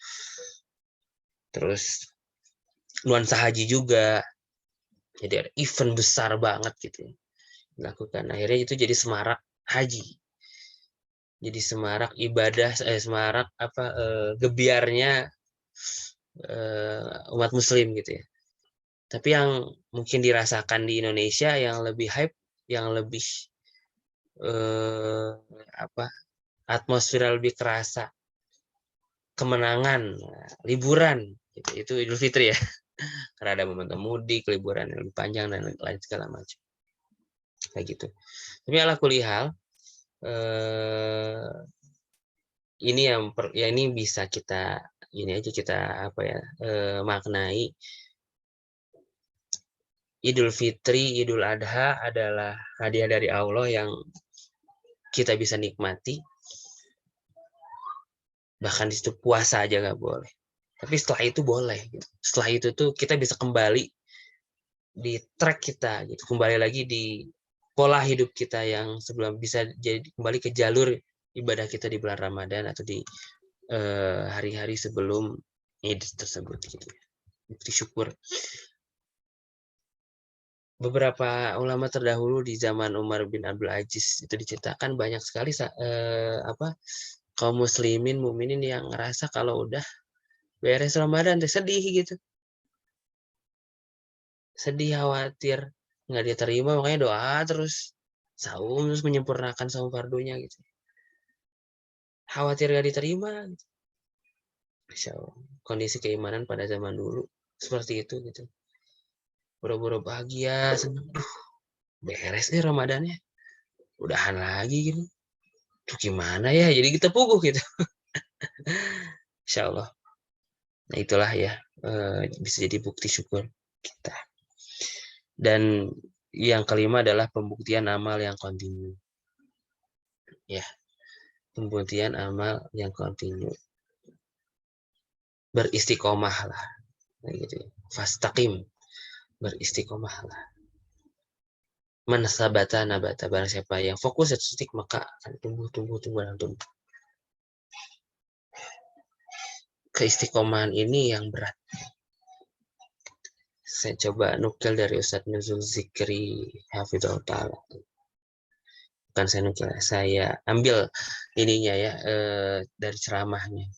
Terus nuansa haji juga. Jadi ada event besar banget gitu ya. Dilakukan. Akhirnya itu jadi semarak haji. Jadi semarak ibadah, semarak gebiarnya umat muslim gitu ya. Tapi yang mungkin dirasakan di Indonesia yang lebih hype, yang lebih atmosfer lebih kerasa, kemenangan, liburan gitu. Itu Idul Fitri ya. Karena ada momentum mudik, liburan yang lebih panjang dan lain segala macam. Kayak gitu. Tapi ala kulihal ini ini bisa kita maknai Idul Fitri, Idul Adha adalah hadiah dari Allah yang kita bisa nikmati. Bahkan di situ puasa aja nggak boleh. Tapi setelah itu boleh. Gitu. Setelah itu tuh kita bisa kembali di track kita, gitu. Kembali lagi di pola hidup kita yang sebelum bisa jadi kembali ke jalur ibadah kita di bulan Ramadan atau di hari-hari sebelum Id tersebut. Gitu. Bukti syukur. Beberapa ulama terdahulu di zaman Umar bin Abdul Aziz itu diceritakan banyak sekali kaum muslimin mukminin yang ngerasa kalau udah beres Ramadan sedih gitu. Sedih, khawatir nggak diterima, makanya doa terus saum terus menyempurnakan saum fardunya gitu. Khawatir nggak diterima gitu. Masya Allah. Kondisi keimanan pada zaman dulu seperti itu gitu. Buru-buru bahagia, senang. Beres Ramadannya. Udahan lagi gitu. Tuh gimana ya? Jadi kita puguh gitu. Insya Allah. Nah itulah ya. Bisa jadi bukti syukur kita. Dan yang kelima adalah pembuktian amal yang kontinu. Ya. Pembuktian amal yang kontinu. Beristiqomah lah. Nah, gitu. Fastaqim. Beristiqomah lah. Man sabata nabata, barang siapa yang fokus satu titik maka akan tumbuh dan tumbuh. Keistiqomahan ini yang berat. Saya coba nukil dari Ustadz Nuzul Zikri Hafidhahullah Ta'ala. Bukan saya nukil, saya ambil ininya ya dari ceramahnya.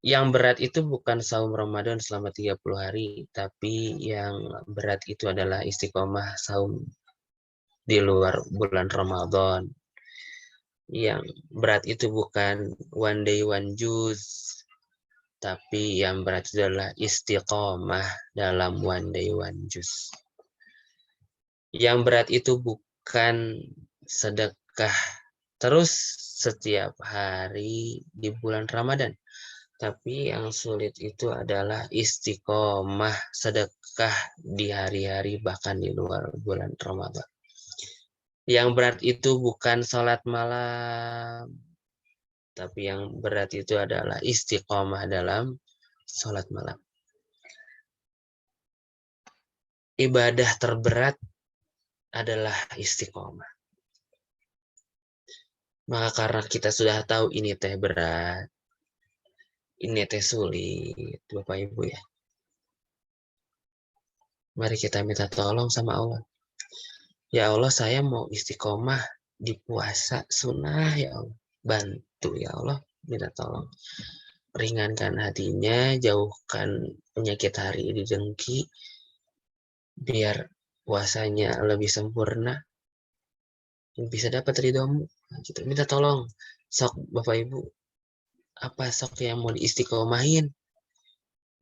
Yang berat itu bukan saum Ramadan selama 30 hari, tapi yang berat itu adalah istiqomah saum di luar bulan Ramadan. Yang berat itu bukan one day one juice, tapi yang berat itu adalah istiqomah dalam one day one juice. Yang berat itu bukan sedekah terus setiap hari di bulan Ramadan. Tapi yang sulit itu adalah istiqomah sedekah di hari-hari bahkan di luar bulan Ramadan. Yang berat itu bukan sholat malam. Tapi yang berat itu adalah istiqomah dalam sholat malam. Ibadah terberat adalah istiqomah. Maka karena kita sudah tahu ini teh berat, ini teh sulit, Bapak Ibu ya. Mari kita minta tolong sama Allah. Ya Allah, saya mau istiqomah di puasa sunnah ya Allah. Bantu ya Allah, minta tolong. Ringankan hatinya, jauhkan penyakit hari ini dengki, biar puasanya lebih sempurna, bisa dapat ridhomu. Gitu. Minta tolong, sok Bapak Ibu, apa sok yang mau diistiqomahin?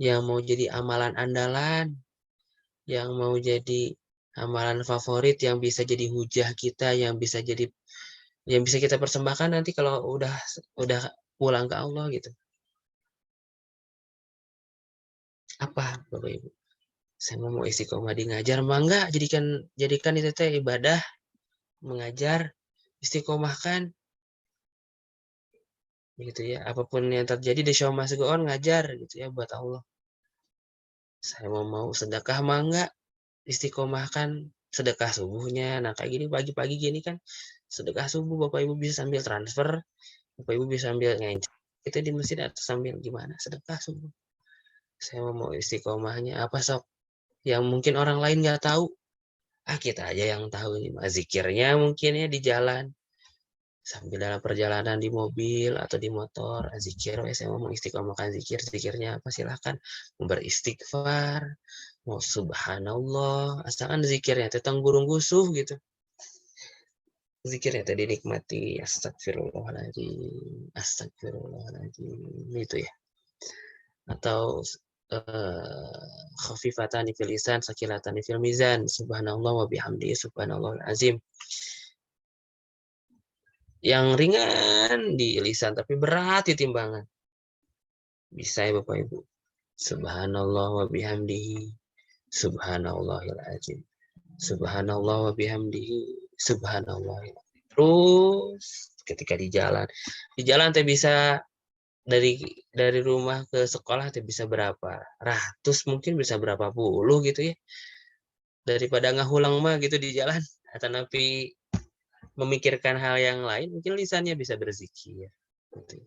yang mau jadi amalan andalan, yang mau jadi amalan favorit, yang bisa jadi hujah kita, yang bisa kita persembahkan nanti kalau udah pulang ke Allah gitu. Apa Bapak Ibu? Saya mau istiqomah di ngajar, mah enggak, jadikan itu teh ibadah, mengajar, istiqomahkan gitu ya. Apapun yang terjadi di Syoma Segoon ngajar gitu ya buat Allah. Saya mau sedekah mah enggak, istiqomahkan sedekah subuhnya. Nah, kayak gini pagi-pagi gini kan sedekah subuh, Bapak Ibu bisa sambil transfer, Bapak Ibu bisa sambil ngencet itu di masjid atau sambil gimana sedekah subuh. Saya mau istiqomahnya apa sok yang mungkin orang lain nggak tahu. Kita aja yang tahu nih, zikirnya mungkin ya di jalan, sambil dalam perjalanan di mobil atau di motor, zikir, saya mau istiqomahkan zikirnya apa silahkan, mau beristighfar, mau subhanallah, asalkan zikirnya tentang gurung gusuh gitu. Zikirnya tadi nikmati, astagfirullahaladzim, itu ya. Atau khafifatani fil lisan, sakilatani fil mizan, subhanallah wa bihamdihi subhanallahul azim. Yang ringan di lisan tapi berat di timbangan. Bisa ya Bapak Ibu. Subhanallah wa bihamdihi subhanallahil azim. Subhanallah wa bihamdihi subhanallahil azim. Terus ketika di jalan teh bisa dari rumah ke sekolah teh bisa berapa ratus, mungkin bisa berapa puluh gitu ya. Daripada ngahulang mah gitu di jalan, atau napi memikirkan hal yang lain, mungkin lisannya bisa berzikir. Gitu.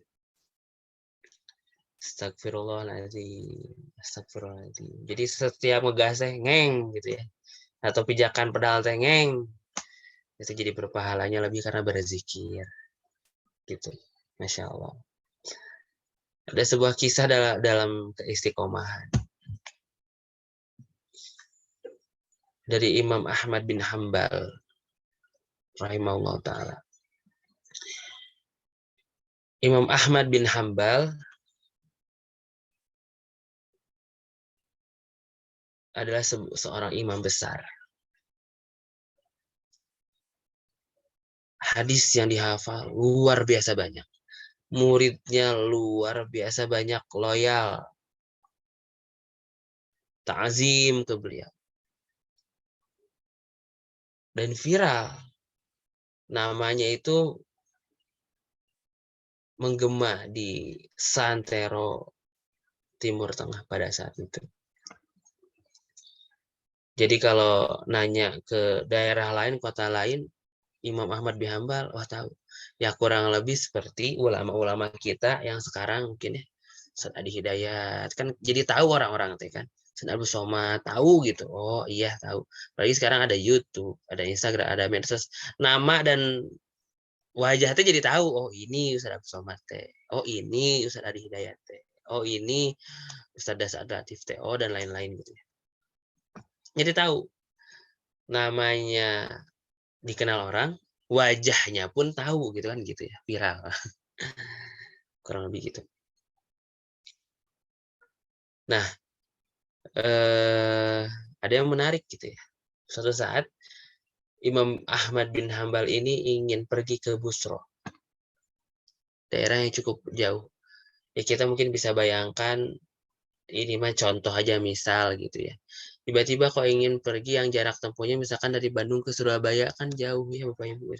Astagfirullahaladzim. Jadi setiap ngegas teh ngeng gitu ya. Atau pijakan pedal teh ngeng. Itu jadi berpahalanya lebih karena berzikir. Gitu. Masya Allah. Ada sebuah kisah dalam keistiqomahan. Dari Imam Ahmad bin Hambal. Rahimahullah ta'ala. Imam Ahmad bin Hambal adalah seorang imam besar. Hadis yang dihafal luar biasa banyak. Muridnya luar biasa banyak, loyal. Ta'zim ke beliau. Dan viral. Namanya itu menggema di Santero, Timur Tengah pada saat itu. Jadi kalau nanya ke daerah lain, kota lain, Imam Ahmad bin Hambal, wah tahu. Ya kurang lebih seperti ulama-ulama kita yang sekarang mungkin ya, Ustaz Adi Hidayat. Kan jadi tahu orang-orang itu kan. Ustaz Abu Somad tahu gitu. Oh iya tahu. Apalagi sekarang ada YouTube, ada Instagram, ada medsos. Nama dan wajahnya jadi tahu. Oh ini Ustaz Abu Somad teh. Oh ini Ustaz Adi Hidayat teh. Oh ini Ustaz Dasar Latif teh. Oh dan lain-lain gitu ya. Jadi tahu. Namanya dikenal orang, wajahnya pun tahu gitu kan gitu ya, viral. Kurang lebih gitu. Nah, ada yang menarik gitu ya. Suatu saat Imam Ahmad bin Hambal ini ingin pergi ke Busro. Daerah yang cukup jauh. Ya kita mungkin bisa bayangkan ini mah contoh aja misal gitu ya. Tiba-tiba kok ingin pergi yang jarak tempuhnya misalkan dari Bandung ke Surabaya kan jauh ya Bapak Ibu.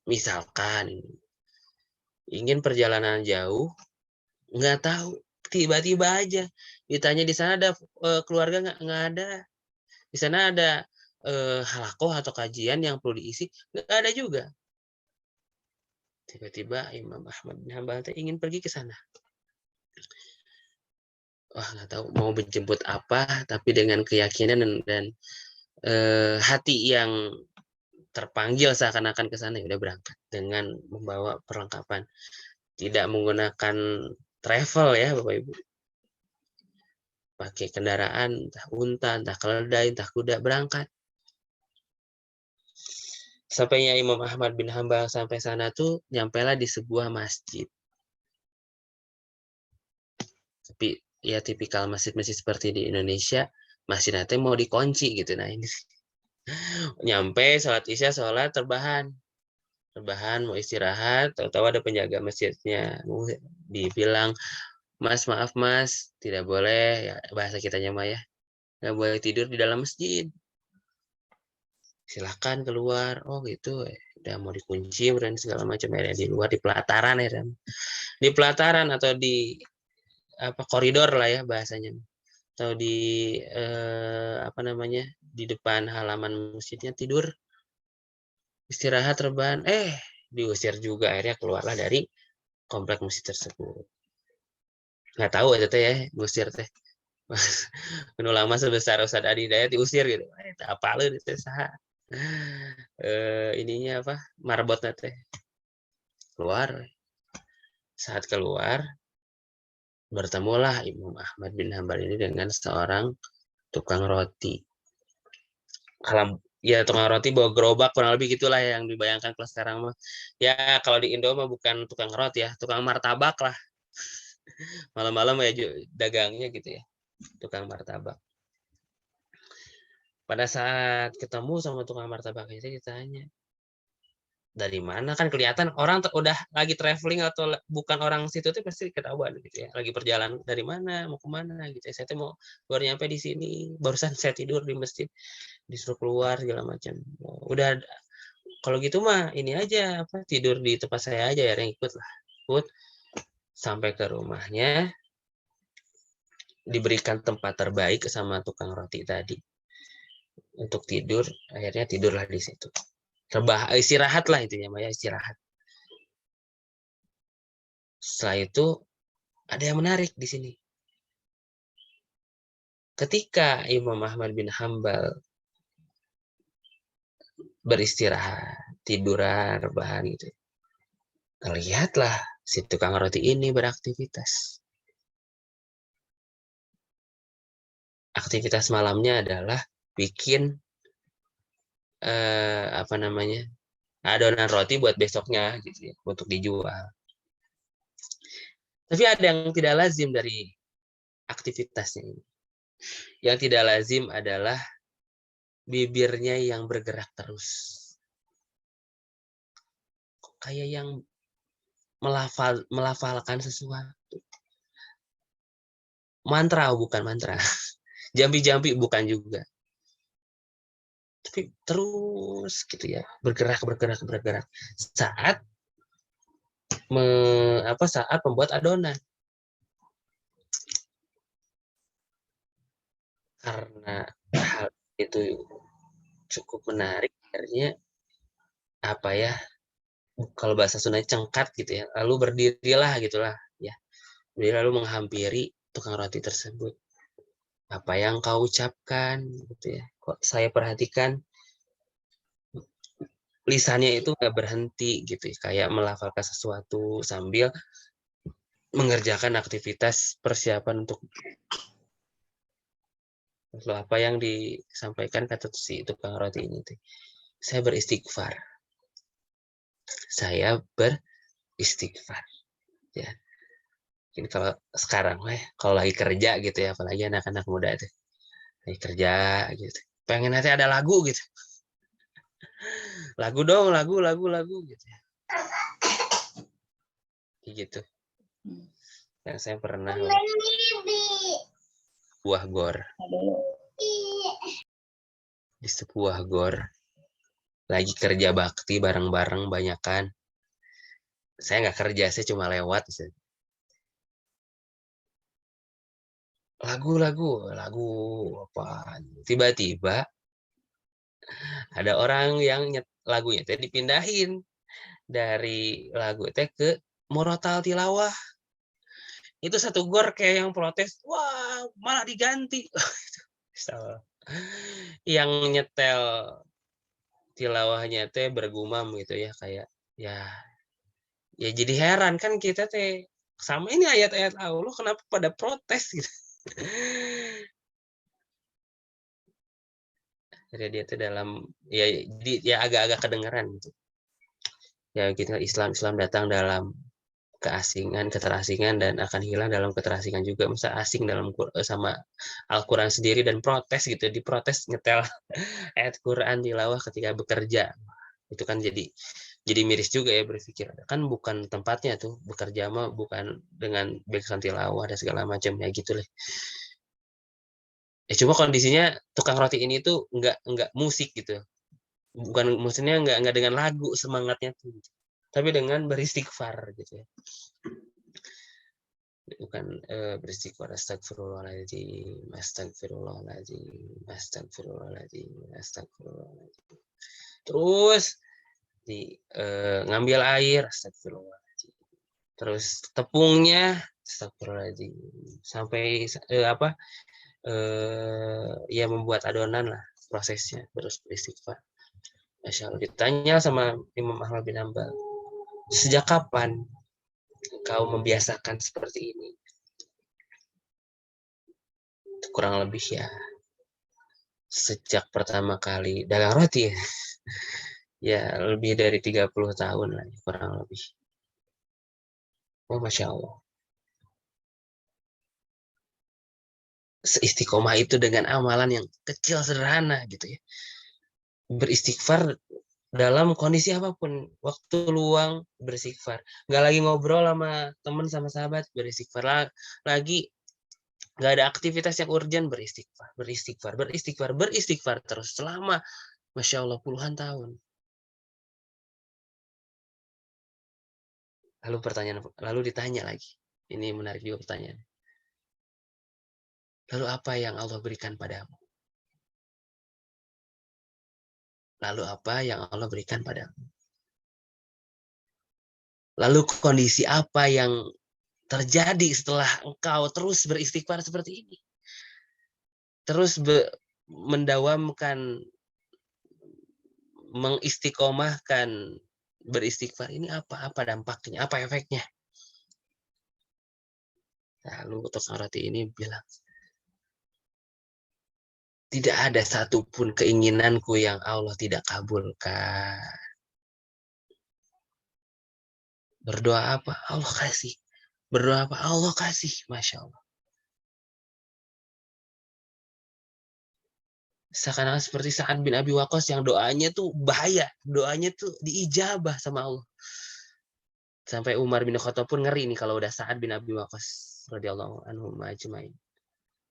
Misalkan ingin perjalanan jauh, nggak tahu, tiba-tiba aja ditanya di sana ada keluarga nggak ada, di sana ada halakoh atau kajian yang perlu diisi nggak ada juga. Tiba-tiba Imam Ahmad bin Hambal ingin pergi ke sana. Wah nggak tahu mau menjemput apa, tapi dengan keyakinan dan hati yang terpanggil seakan-akan ke sana, udah berangkat dengan membawa perlengkapan, tidak menggunakan travel ya Bapak Ibu. Pakai kendaraan, entah unta, entah keledai, entah kuda, berangkat. Sampainya Imam Ahmad bin Hambal sampai sana nyampelah di sebuah masjid. Tapi ya tipikal masjid-masjid seperti di Indonesia, masjid nanti mau dikunci gitu. Nah ini nyampe sholat isya, sholat terbahan mau istirahat, tahu-tahu ada penjaga masjidnya, dibilang, Mas, maaf Mas, tidak boleh, ya bahasa kitanya mah ya, nggak boleh tidur di dalam masjid. Silahkan keluar. Oh gitu, udah mau dikunci dan segala macam ya di luar, di pelataran ya, di pelataran atau di apa koridor lah ya bahasanya, atau di apa namanya, di depan halaman masjidnya tidur, istirahat rebahan, diusir juga, akhirnya keluarlah dari komplek masjid tersebut. Nggak tahu aja teh ya, ngusir teh. Menu lama sebesar Ustadz Adi Hidayat diusir gitu. Apa lu teh saha? Ininya apa? Marbotnya teh. Keluar. Saat keluar, bertemulah Imam Ahmad bin Hambal ini dengan seorang tukang roti. Kalau ya tukang roti bawa gerobak kurang lebih gitulah yang dibayangkan kalau sekarang mah. Ya kalau di Indo mah bukan tukang roti ya, tukang martabak lah. Malam-malam ya dagangnya gitu ya, tukang martabak. Pada saat ketemu sama tukang martabak itu ditanya, dari mana, kan kelihatan orang udah lagi traveling atau bukan orang situ tuh pasti ketahuan gitu ya, lagi perjalanan dari mana mau kemana gitu ya. Saya tuh mau baru nyampe di sini, barusan saya tidur di masjid, disuruh keluar segala macam. Udah kalau gitu mah ini aja apa, tidur di tempat saya aja ya, yang ikut sampai ke rumahnya, diberikan tempat terbaik sama tukang roti tadi untuk tidur, akhirnya tidurlah di situ. Istirahat lah intinya Maya, istirahat. Setelah itu ada yang menarik di sini. Ketika Imam Ahmad bin Hambal beristirahat, tiduran, rebahan gitu, lihatlah si tukang roti ini beraktivitas. Aktivitas malamnya adalah bikin apa namanya, adonan roti buat besoknya gitu ya, untuk dijual. Tapi ada yang tidak lazim dari aktivitasnya ini. Yang tidak lazim adalah bibirnya yang bergerak terus. Kayak yang melafalkan sesuatu. Mantra bukan mantra. Jambi-jambi bukan juga. Tapi terus gitu ya, bergerak. Saat saat membuat adonan. Karena hal itu cukup menarik, akhirnya apa ya, kalau bahasa Sunda cengkat gitu ya, lalu berdirilah gitulah ya, lalu menghampiri tukang roti tersebut. Apa yang kau ucapkan gitu ya, kok saya perhatikan lisannya itu nggak berhenti gitu ya, kayak melafalkan sesuatu sambil mengerjakan aktivitas persiapan untuk apa yang disampaikan kata si tukang roti ini tuh. Saya beristighfar ya. Mungkin kalau sekarang kalau lagi kerja gitu ya, apalagi anak-anak muda itu lagi kerja gitu, pengen nanti ada lagu gitu, lagu dong, lagu gitu ya, gitu. Yang saya pernah buah gor, di sebuah gor lagi kerja bakti bareng-bareng banyakan. Saya nggak kerja, saya cuma lewat. Lagu apa? Tiba-tiba ada orang yang lagunya teh dipindahin dari lagu teh ke Murotal Tilawah. Itu satu gor kayak yang protes, wah malah diganti. Yang nyetel tilawahnya teh bergumam gitu ya, kayak ya jadi heran kan kita teh, sama ini ayat-ayat Allah kenapa pada protes gitu. Jadi dia tuh dalam ya, jadi ya agak-agak kedengeran gitu. Ya kita Islam datang dalam keasingan, keterasingan, dan akan hilang dalam keterasingan juga. Masa asing dalam sama Al-Quran sendiri dan protes gitu, diprotes nyetel ayat Quran tilawah ketika bekerja. Itu kan jadi miris juga ya berpikir. Kan bukan tempatnya tuh, bekerja mah bukan dengan background tilawah dan segala macam ya gitu lah. Cuma kondisinya tukang roti ini tuh nggak musik gitu. Bukan maksudnya nggak dengan lagu semangatnya tuh. Tapi dengan beristighfar gitu ya. Bukan beristighfar, astagfirullahaladzim, astagfirullahaladzim, astagfirullahaladzim, astagfirullahaladzim. Terus ngambil air, astagfirullahaladzim. Terus tepungnya, astagfirullahaladzim. Sampai ya membuat adonan lah prosesnya, terus beristighfar. Masya Allah. Ditanya sama Imam Ahmad bin Hanbal, sejak kapan kau membiasakan seperti ini? Kurang lebih ya sejak pertama kali dagang roti ya. Ya lebih dari 30 tahun lah kurang lebih. Oh Masya Allah. Seistiqomah itu dengan amalan yang kecil sederhana gitu ya. Beristighfar dalam kondisi apapun, waktu luang beristighfar, nggak lagi ngobrol sama teman sama sahabat beristighfar, lagi nggak ada aktivitas yang urgent beristighfar terus selama Masya Allah puluhan tahun. Lalu ditanya lagi, ini menarik juga pertanyaan, lalu apa yang Allah berikan padamu? Lalu apa yang Allah berikan padamu? Lalu kondisi apa yang terjadi setelah engkau terus beristighfar seperti ini? Terus mendawamkan, mengistiqomahkan beristighfar ini apa dampaknya, apa efeknya? Lalu tukang roti ini bilang, tidak ada satupun keinginanku yang Allah tidak kabulkan. Berdoa apa? Allah kasih. Berdoa apa? Allah kasih. Masya Allah. Seakan-akan seperti Sa'ad bin Abi Waqqas yang doanya tuh bahaya. Doanya tuh diijabah sama Allah. Sampai Umar bin Khattab pun ngeri nih kalau udah Sa'ad bin Abi Waqqas radhiyallahu anhu majma'in.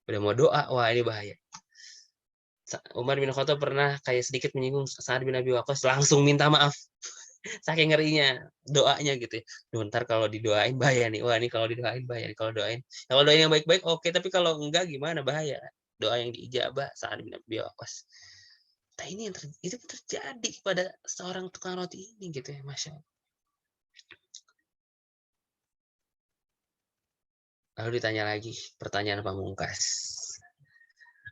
Udah mau doa, wah ini bahaya. Umar bin Khattab pernah kayak sedikit menyinggung Sa'ad bin Abi Waqqas, langsung minta maaf. Saking ngerinya doanya gitu ya. Ntar kalau didoain bahaya nih. Wah ini kalau didoain bahaya nih. Kalau doain yang baik-baik oke, tapi kalau enggak gimana, bahaya. Doa yang diijabah Sa'ad bin Abi Waqqas. Nah ini yang itu terjadi pada seorang tukang roti ini gitu ya, Masya Allah. Lalu ditanya lagi pertanyaan pamungkas.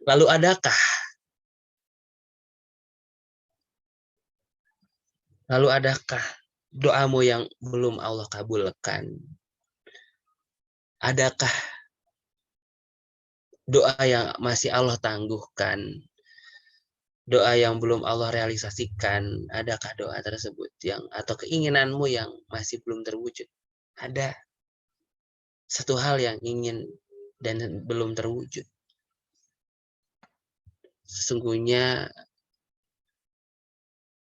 Lalu adakah doamu yang belum Allah kabulkan? Adakah doa yang masih Allah tangguhkan? Doa yang belum Allah realisasikan? Adakah doa tersebut atau keinginanmu yang masih belum terwujud? Ada satu hal yang ingin dan belum terwujud. Sesungguhnya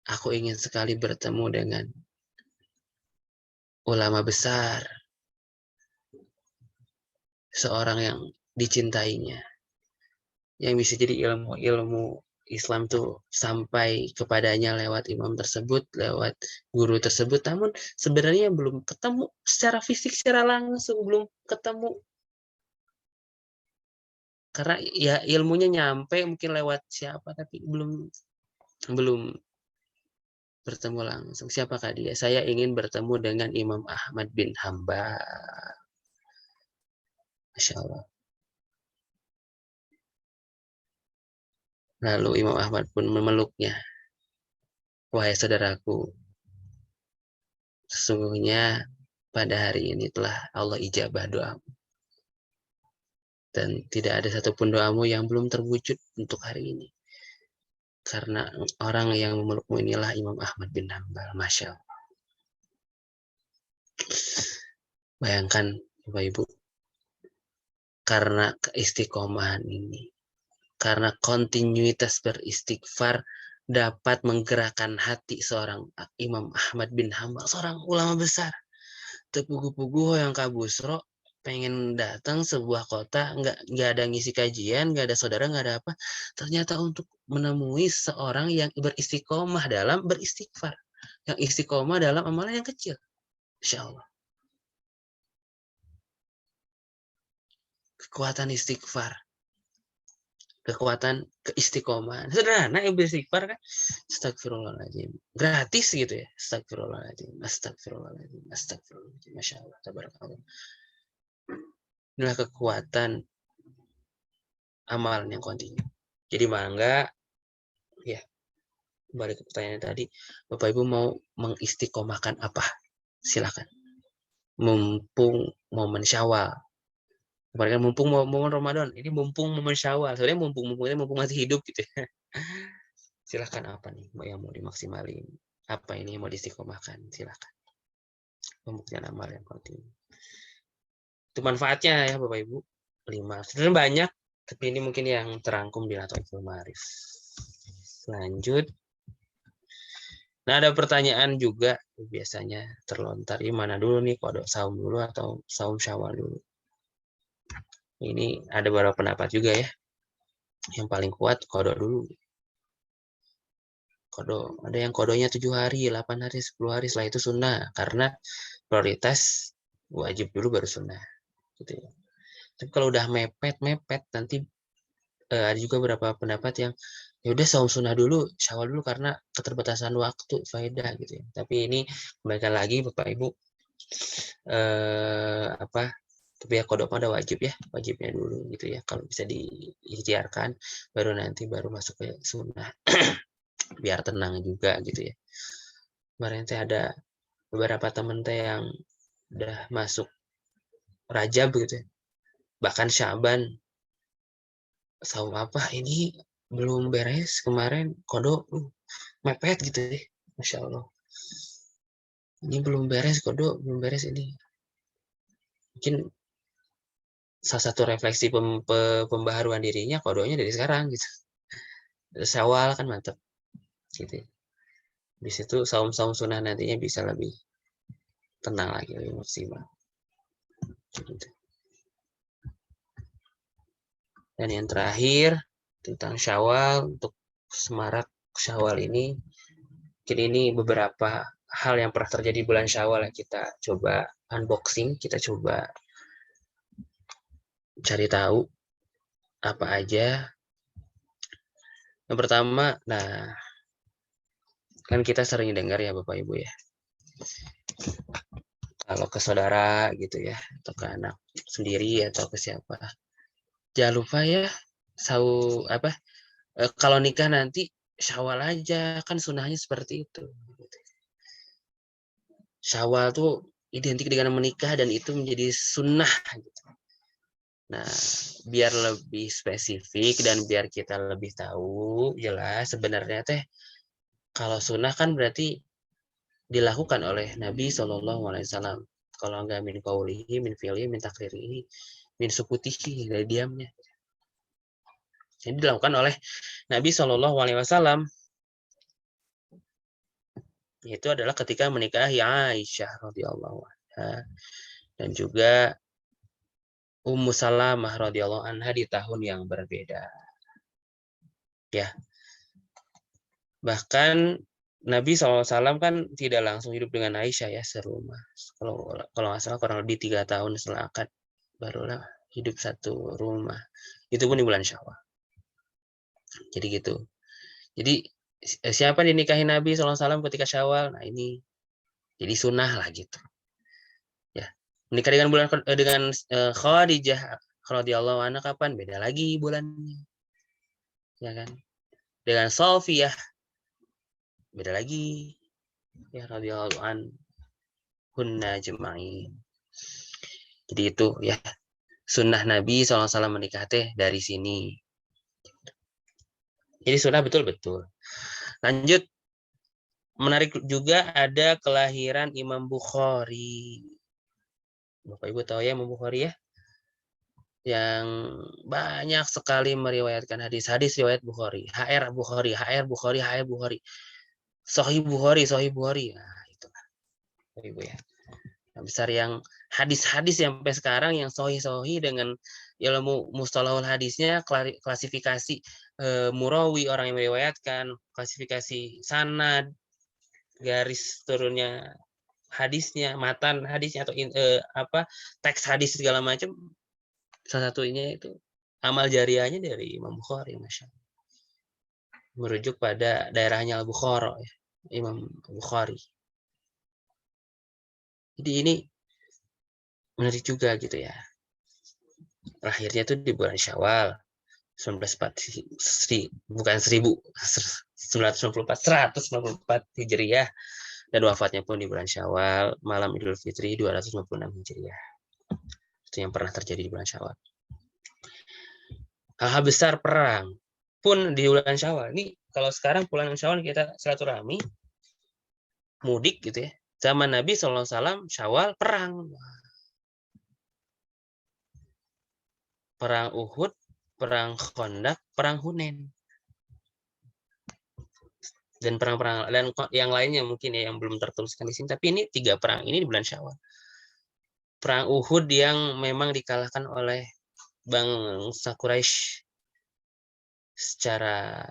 aku ingin sekali bertemu dengan ulama besar, seorang yang dicintainya, yang bisa jadi ilmu Islam tuh sampai kepadanya lewat imam tersebut, lewat guru tersebut, namun sebenarnya belum ketemu secara fisik, secara langsung belum ketemu. Karena ya ilmunya nyampe mungkin lewat siapa, tapi belum bertemu langsung. Siapakah dia? Saya ingin bertemu dengan Imam Ahmad bin Hanbal. Masya Allah. Lalu Imam Ahmad pun memeluknya. Wahai saudaraku, sesungguhnya pada hari ini telah Allah ijabah doamu. Dan tidak ada satupun doamu yang belum terwujud untuk hari ini. Karena orang yang memelukmu inilah Imam Ahmad bin Hanbal. Masya Allah. Bayangkan Bapak Ibu, karena keistiqomahan ini, karena kontinuitas beristighfar dapat menggerakkan hati seorang Imam Ahmad bin Hambal, seorang ulama besar. Tepugu-pugu yang kabusro pengen datang sebuah kota, nggak ada ngisi kajian, nggak ada saudara, nggak ada apa, ternyata untuk menemui seorang yang beristiqomah dalam beristighfar, yang istiqomah dalam amalan yang kecil, insya Allah. Kekuatan istighfar, kekuatan keistiqomahan, sederhana yang beristighfar kan, astagfirullahaladzim, gratis gitu ya, astagfirullahaladzim, astagfirullahaladzim, astagfirullahaladzim, masya Allah, tabarakallah. Inilah kekuatan amalan yang kontinu. Jadi mangga, ya, balik ke pertanyaan tadi, Bapak Ibu mau mengistiqomahkan apa? Silakan. Mumpung momen Syawal. Kemarin kan mumpung momen Ramadan, ini mumpung momen Syawal. Sebenarnya mumpung masih hidup gitu ya. Silakan apa nih yang mau dimaksimalin? Apa ini yang mau diistiqomahkan? Silakan. Pembuktian amal yang kontinu. Itu manfaatnya ya Bapak Ibu. 5. Sebenarnya banyak, tapi ini mungkin yang terangkum di Lataiful Ma'arif. Lanjut. Nah, ada pertanyaan juga biasanya terlontar, ini mana dulu nih, kodok saum dulu atau saum Syawal dulu. Ini ada beberapa pendapat juga ya. Yang paling kuat kodok dulu. Kodok, ada yang kodonya 7 hari, 8 hari, 10 hari, setelah itu sunnah. Karena prioritas wajib dulu baru sunnah. Gitu ya. Tapi kalau udah mepet, nanti ada juga beberapa pendapat yang ya udah saum sunnah dulu, Syawal dulu karena keterbatasan waktu, faedah gitu ya. Tapi ini kembalikan lagi Bapak Ibu, tapi ya kodok pada wajib ya, wajibnya dulu gitu ya. Kalau bisa diikhtiarkan, baru nanti masuk ke sunnah. Biar tenang juga gitu ya. Kemarin teh ada beberapa temen teh yang udah masuk Rajab gitu ya. Bahkan Syaban, saum apa ini belum beres kemarin, kodok mepet gitu deh, Masya Allah. Ini belum beres, kodok belum beres ini. Mungkin salah satu refleksi pembaharuan dirinya, kodoknya dari sekarang gitu. Syawal kan mantep gitu. Di situ saum-saum sunnah nantinya bisa lebih tenang lagi, lebih maksimal. Gitu. Dan yang terakhir tentang Syawal, untuk semarak Syawal ini, mungkin ini beberapa hal yang pernah terjadi bulan Syawal yang kita coba unboxing, kita coba cari tahu apa aja. Yang pertama, nah kan kita sering dengar ya Bapak Ibu ya, kalau ke saudara gitu ya, atau ke anak sendiri atau ke siapa, jangan lupa ya kalau nikah nanti Syawal aja, kan sunnahnya seperti itu. Syawal tuh identik dengan menikah dan itu menjadi sunnah gitu. Nah, biar lebih spesifik dan biar kita lebih tahu jelas sebenarnya teh kalau sunnah kan berarti dilakukan oleh Nabi SAW. Kalau enggak min qaulihi, min fi'lihi, min takririhi, min sukutihi, dari diamnya. Jadi dilakukan oleh Nabi SAW. Itu adalah ketika menikahi Aisyah radhiyallahu anha dan juga Ummu Salamah radhiyallahu anha di tahun yang berbeda. Ya. Bahkan Nabi SAW kan tidak langsung hidup dengan Aisyah ya serumah. Kalau nggak salah kurang lebih 3 tahun setelah akad barulah hidup satu rumah. Itu pun di bulan Syawal. Jadi gitu. Jadi siapa dinikahi Nabi SAW ketika Syawal? Nah ini jadi sunnah lah gitu. Ya. Menikah dengan Khadijah radhiyallahu anha kapan? Beda lagi bulannya. Ya kan? Dengan Sofiyah beda lagi. Ya radhiyallahu anhunna jema'in. Jadi itu ya sunnah Nabi SAW menikah teh dari sini. Jadi sunnah betul-betul. Lanjut, menarik juga ada kelahiran Imam Bukhari. Bapak Ibu tahu ya Imam Bukhari ya, yang banyak sekali meriwayatkan hadis-hadis riwayat Bukhari, HR Bukhari, HR Bukhari, HR Bukhari, Sahih Bukhari, Sahih Bukhari. Nah, itu Bapak Ibu ya. Yang besar yang hadis-hadis yang sampai sekarang yang sahih-sahih dengan ilmu mustalahul hadisnya, klasifikasi murawi orang yang meriwayatkan, klasifikasi sanad, garis turunnya hadisnya, matan hadisnya atau teks hadis segala macam. Salah satunya itu amal jariahnya dari Imam Bukhari, Masya Allah. Merujuk pada daerahnya Al-Bukhara, ya, Imam Bukhari. Jadi ini menarik juga gitu ya. Lahirnya itu di bulan Syawal 194 Hijriah, dan wafatnya pun di bulan Syawal malam Idul Fitri 256 Hijriah. Itu yang pernah terjadi di bulan Syawal. Hal-hal besar perang pun di bulan Syawal. Ini kalau sekarang bulan Syawal kita silaturahmi, mudik gitu ya. Zaman Nabi SAW Syawal perang. Perang Uhud, perang Khandaq, perang Hunain. Dan perang-perang dan yang lainnya mungkin ya yang belum tertuliskan di sini. Tapi ini 3 perang ini di bulan Syawal. Perang Uhud yang memang dikalahkan oleh bangsa Quraisy secara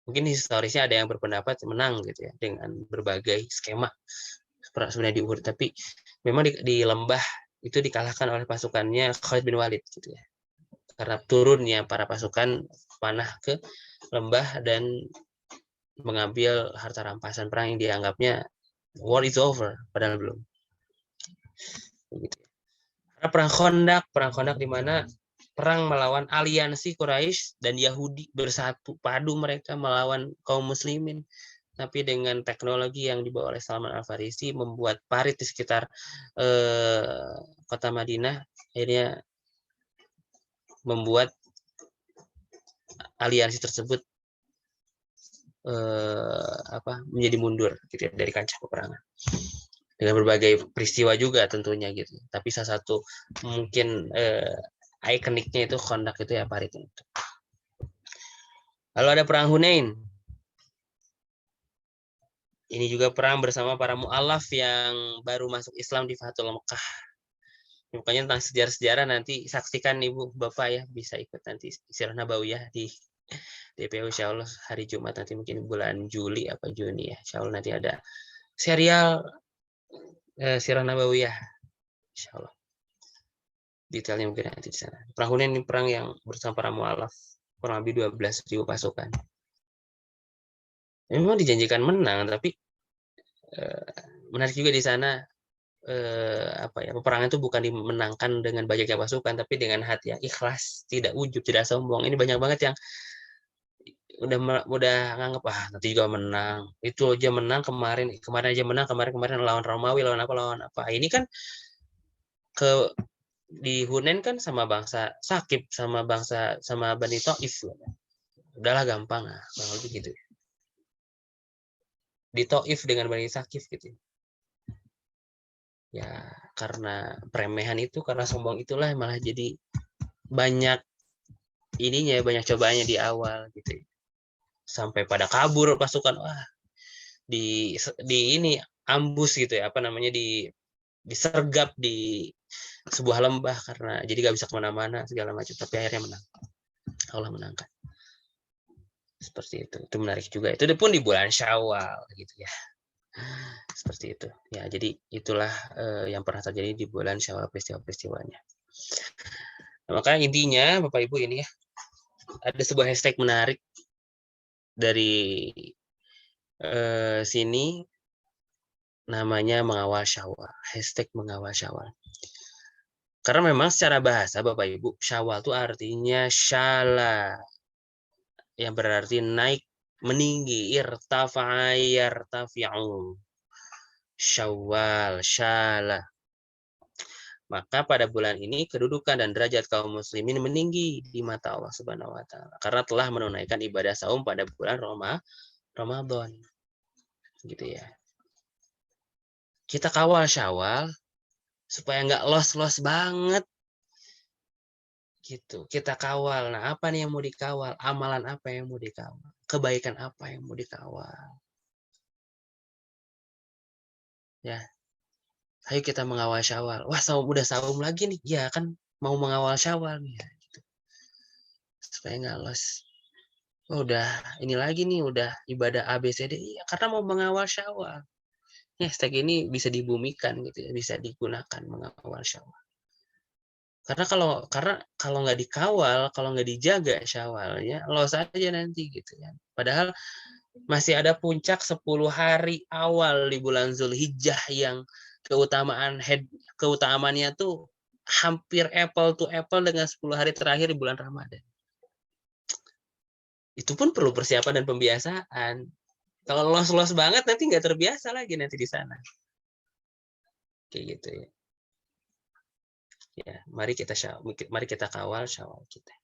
mungkin historisnya ada yang berpendapat menang gitu ya dengan berbagai skema sebenarnya di Uhud, tapi memang di lembah itu dikalahkan oleh pasukannya Khalid bin Walid gitu ya, karena turunnya para pasukan panah ke lembah dan mengambil harta rampasan perang yang dianggapnya war is over, padahal belum. Gitu. Perang Khandaq di mana perang melawan aliansi Quraisy dan Yahudi bersatu padu mereka melawan kaum muslimin, tapi dengan teknologi yang dibawa oleh Salman Al-Farisi membuat parit di sekitar kota Madinah akhirnya membuat aliansi tersebut menjadi mundur gitu ya, dari kancah peperangan dengan berbagai peristiwa juga tentunya gitu. Tapi salah satu mungkin ikoniknya itu Khandaq itu ya, parit itu. Lalu ada perang Hunain. Ini juga perang bersama para mu'alaf yang baru masuk Islam di Fathul Mekah. Makanya tentang sejarah-sejarah nanti saksikan Ibu Bapak ya, bisa ikut nanti Sirah Nabawiyah di DPU insya Allah hari Jumat nanti mungkin bulan Juli apa Juni ya. Insya Allah nanti ada serial Sirah Nabawiyah insya Allah. Detailnya mungkin nanti di sana. Perang Hunain ini perang yang bersama para mu'alaf kurang lebih 12.000 pasukan. Memang dijanjikan menang, tapi menarik juga di sana peperangan itu bukan dimenangkan dengan banyaknya pasukan, tapi dengan hati yang ikhlas, tidak ujub, tidak sombong. Ini banyak banget yang udah nganggep nanti juga menang, itu aja menang kemarin aja menang, kemarin lawan Romawi, lawan apa. Ini kan di Hunain kan sama bangsa Sakif, sama Bani Thaif. Udahlah gampang lah, bang gitu. Di Thaif dengan Bani Sakif gitu. Ya karena peremehan itu, karena sombong itulah malah jadi banyak ininya, banyak cobaannya di awal gitu. Sampai pada kabur pasukan, di ini ambus gitu ya, disergap di sebuah lembah karena jadi gak bisa kemana-mana segala macam, tapi akhirnya menang. Allah menangkan. Seperti itu menarik juga. Itu pun di bulan Syawal gitu ya. Seperti itu ya. Jadi itulah yang pernah terjadi di bulan Syawal, peristiwa-peristiwanya. Nah, makanya intinya Bapak Ibu ini ya, ada sebuah hashtag menarik dari sini namanya mengawal Syawal. Hashtag mengawal Syawal. Karena memang secara bahasa Bapak Ibu, Syawal itu artinya syala, yang berarti naik, meninggi, irtafa'a yartafi'u. Syawal, syala. Maka pada bulan ini kedudukan dan derajat kaum muslimin meninggi di mata Allah Subhanahu wa taala karena telah menunaikan ibadah saum pada bulan Ramadan. Gitu ya. Kita kawal Syawal supaya nggak los banget gitu. Kita kawal. Nah, apa nih yang mau dikawal? Amalan apa yang mau dikawal? Kebaikan apa yang mau dikawal? Ya, ayo kita mengawal Syawal. Wah, udah saum lagi nih. Ya kan mau mengawal Syawal nih. Ya, gitu. Supaya nggak los. Oh, udah ini lagi nih, udah ibadah ABCD. Iya, karena mau mengawal Syawal. Hashtag ini bisa dibumikan gitu ya, bisa digunakan mengawal Syawal. Karena kalau nggak dikawal, kalau nggak dijaga Syawalnya, los aja nanti gitu ya. Padahal masih ada puncak 10 hari awal di bulan Zulhijjah yang keutamaannya tuh hampir apple to apple dengan 10 hari terakhir di bulan Ramadan. Itu pun perlu persiapan dan pembiasaan. Kalau los banget nanti nggak terbiasa lagi nanti di sana. Kayak gitu ya. Ya, mari kita kawal Syawal kita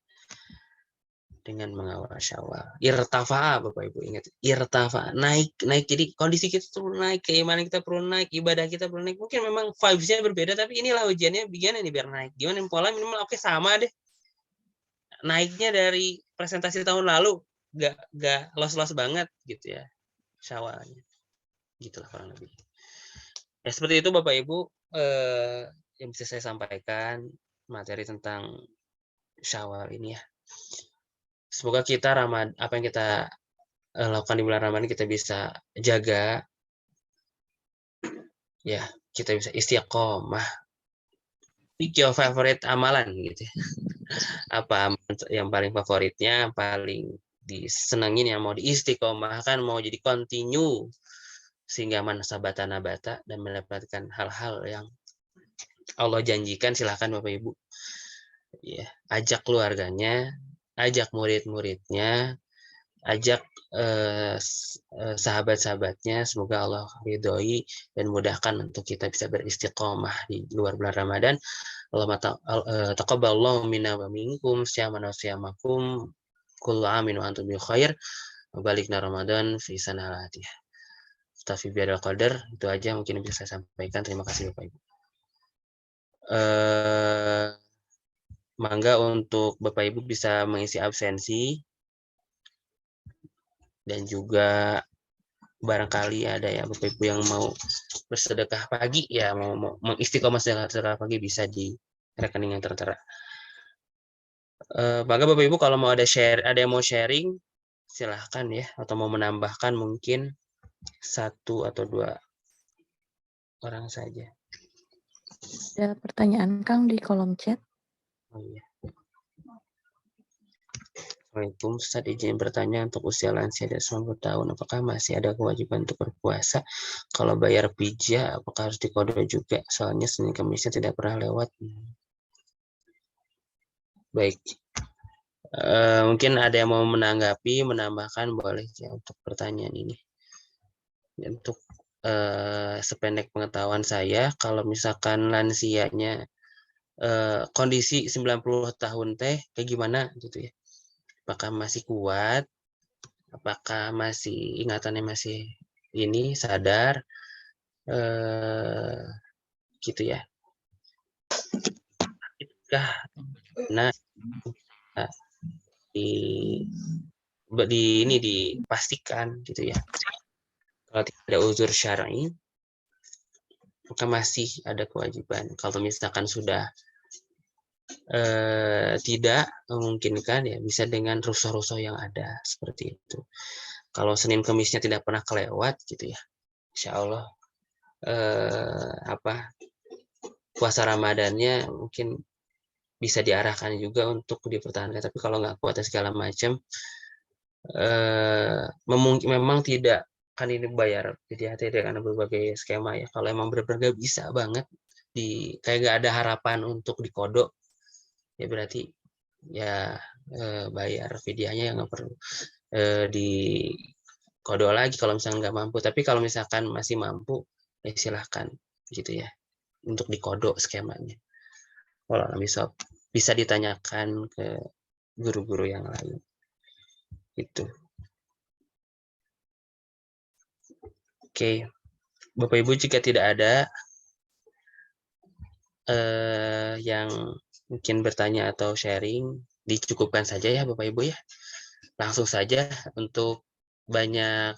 dengan mengawal Syawal. Irtafa, Bapak Ibu ingat, irtafa, naik. Jadi kondisi kita perlu naik, keimanan kita perlu naik, ibadah kita perlu naik. Mungkin memang vibes-nya berbeda, tapi inilah ujiannya, gimana nih biar naik. Gimana pola minimal oke sama deh. Naiknya dari presentasi tahun lalu nggak los-los banget gitu ya Syawalnya. Gitulah kurang lebih. Ya seperti itu Bapak Ibu yang bisa saya sampaikan materi tentang Syawal ini ya. Semoga kita apa yang kita lakukan di bulan Ramadan kita bisa jaga, ya kita bisa istiqomah. Pick your favorite amalan gitu ya. Apa yang paling favoritnya, paling disenengin, yang mau diistiqomahkan, mau jadi continue sehingga manasabata nabata dan mendapatkan hal-hal yang Allah janjikan. Silahkan Bapak Ibu ya, ajak keluarganya, ajak murid-muridnya, ajak sahabat-sahabatnya. Semoga Allah ridhoi dan mudahkan untuk kita bisa beristiqomah di luar bulan Ramadan. Allahumma taqabbalallahu minna wa minkum syamana syamakum kullu amin wa antum bi khair wa balikna Ramadan fi sanatih. Tafi biadal qadar. Itu aja mungkin bisa saya sampaikan. Terima kasih Bapak Ibu. Mangga untuk Bapak Ibu bisa mengisi absensi, dan juga barangkali ada ya Bapak Ibu yang mau bersedekah pagi ya, mau mengistiqomah sedekah pagi, bisa di rekening yang tertera. Maka Bapak Ibu kalau mau ada yang mau sharing silahkan ya, atau mau menambahkan mungkin 1 atau 2 orang saja. Ada pertanyaan Kang di kolom chat. Oh iya. Assalamualaikum, Ustaz, izin bertanya, untuk usia lansia di 90 tahun, apakah masih ada kewajiban untuk berpuasa? Kalau bayar pijak, apakah harus dikodo juga? Soalnya Senin Kemisnya tidak pernah lewat. Baik. Mungkin ada yang mau menanggapi, menambahkan, boleh ya untuk pertanyaan ini. Untuk sependek pengetahuan saya, kalau misalkan lansianya kondisi 90 tahun teh kayak gimana gitu ya? Apakah masih kuat? Apakah masih ingatannya masih ini sadar? Gitu ya. Nah, ini dipastikan gitu ya. Kalau tidak ada uzur syar'i, maka masih ada kewajiban. Kalau misalkan sudah tidak memungkinkan, ya bisa dengan rusuh-rusuh yang ada seperti itu. Kalau Senin Kemisnya tidak pernah kelewat gitu ya, insya Allah puasa Ramadannya mungkin bisa diarahkan juga untuk dipertahankan. Tapi kalau nggak kuat segala macam, memang tidak kan ini bayar jadi karena berbagai skema ya. Kalau emang benar-benar nggak bisa banget, kayak nggak ada harapan untuk dikodok, ya berarti ya bayar fidyahnya yang nggak perlu di kodok lagi kalau misalnya nggak mampu. Tapi kalau misalkan masih mampu, ya silahkan gitu ya untuk dikodok skemanya. Kalau bisa ditanyakan ke guru-guru yang lain. Itu. Oke. Bapak Ibu, jika tidak ada yang mungkin bertanya atau sharing dicukupkan saja ya Bapak Ibu ya. Langsung saja untuk banyak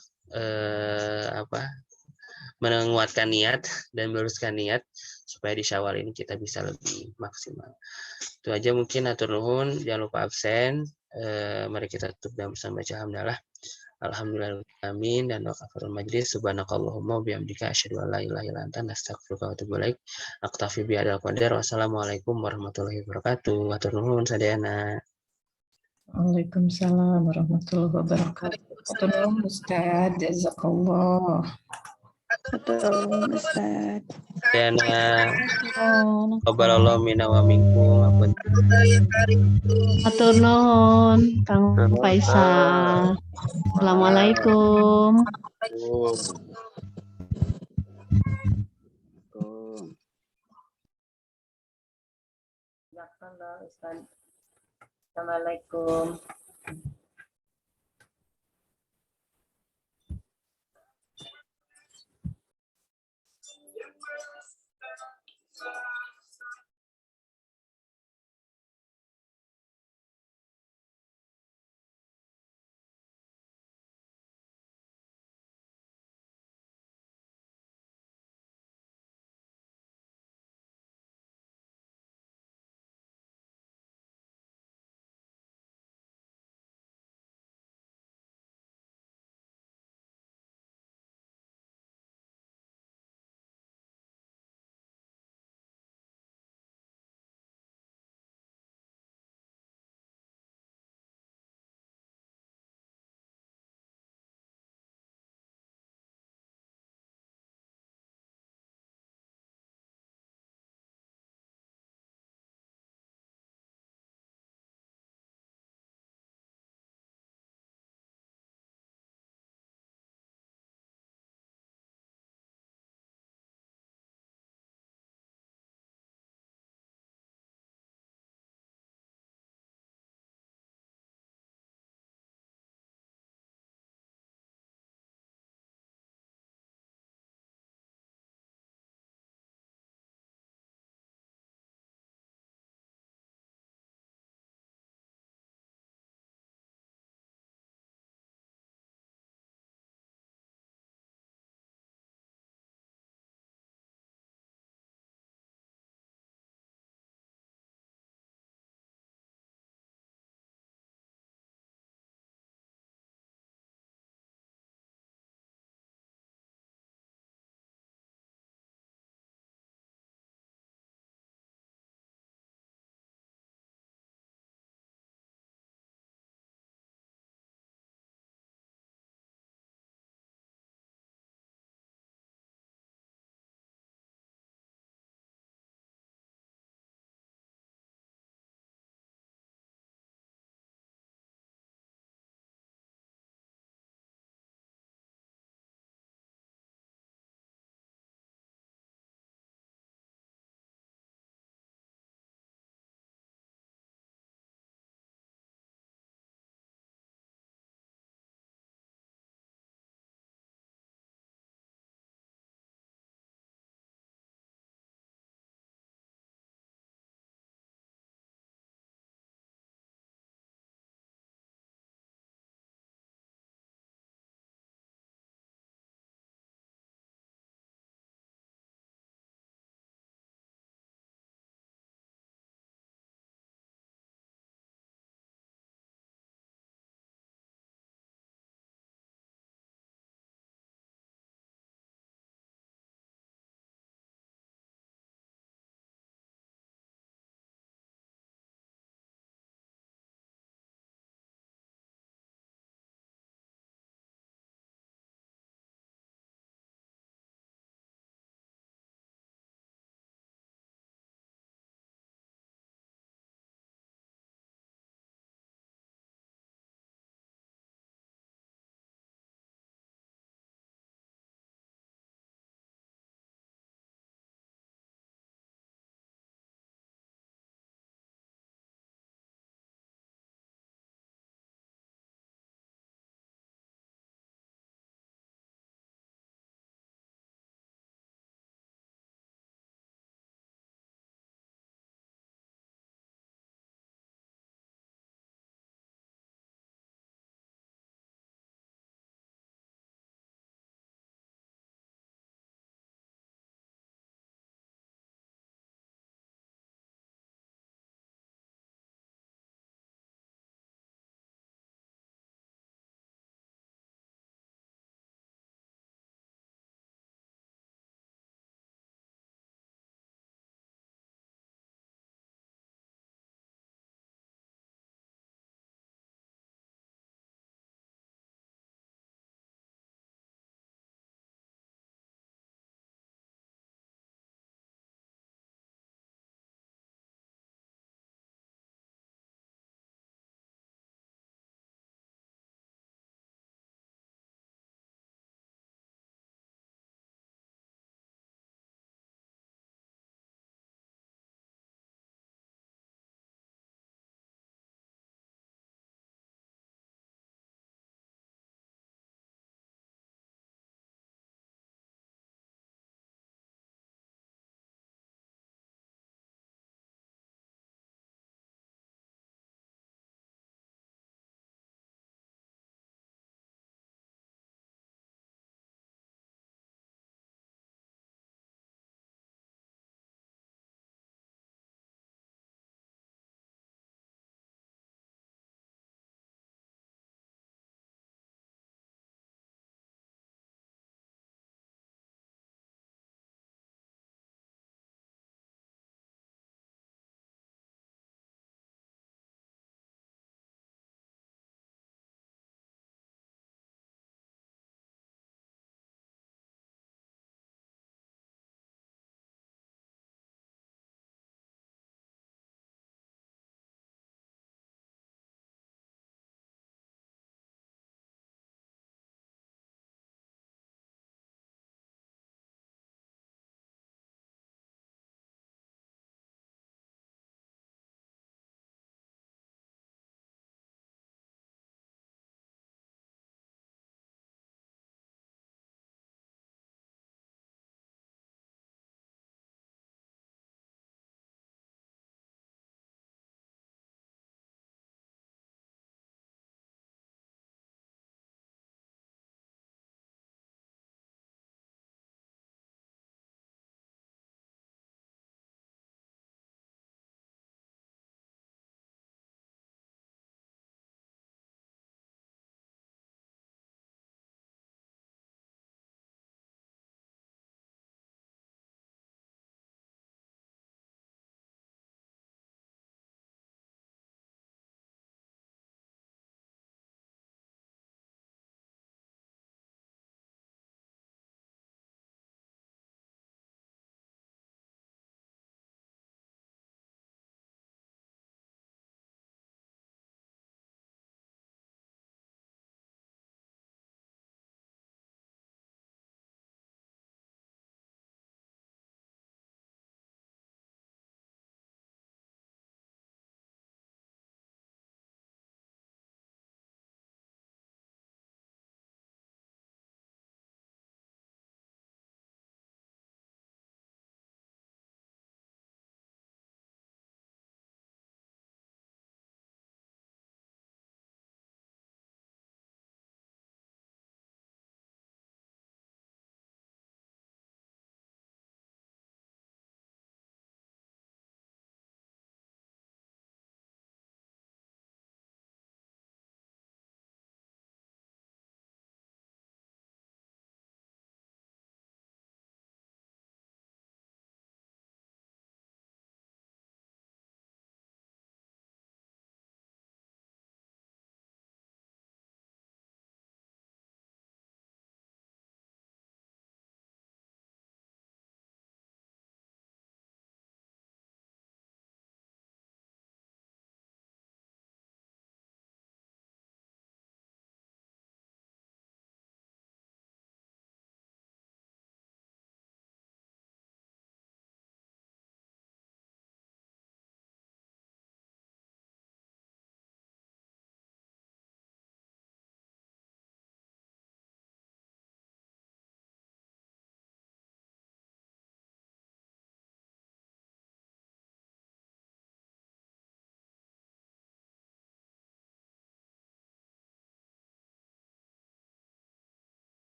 menguatkan niat dan meluruskan niat supaya di Syawal ini kita bisa lebih maksimal. Itu aja mungkin, atur nuhun, jangan lupa absen. Mari kita tutup dan bersama baca hamdalah. Alhamdulillahirrahmanirrahim dan wa kafirul majlis subhanakallahumma bihamdika asyhadu an la ilaha illa anta astaghfiruka wa atubu ilaik. Aktafi bi hadzal qadar. Wassalamualaikum warahmatullahi wabarakatuh. Atur nuhun sadayana. Waalaikumsalam warahmatullahi wabarakatuh. Atur Ustaz, jazakallah. Betul, Ustaz. Sadayana qabbalallahu minna wa minkum. Atur nuhun Kang Faisal. Assalamualaikum. Jazakallah Ustaz. Assalamualaikum.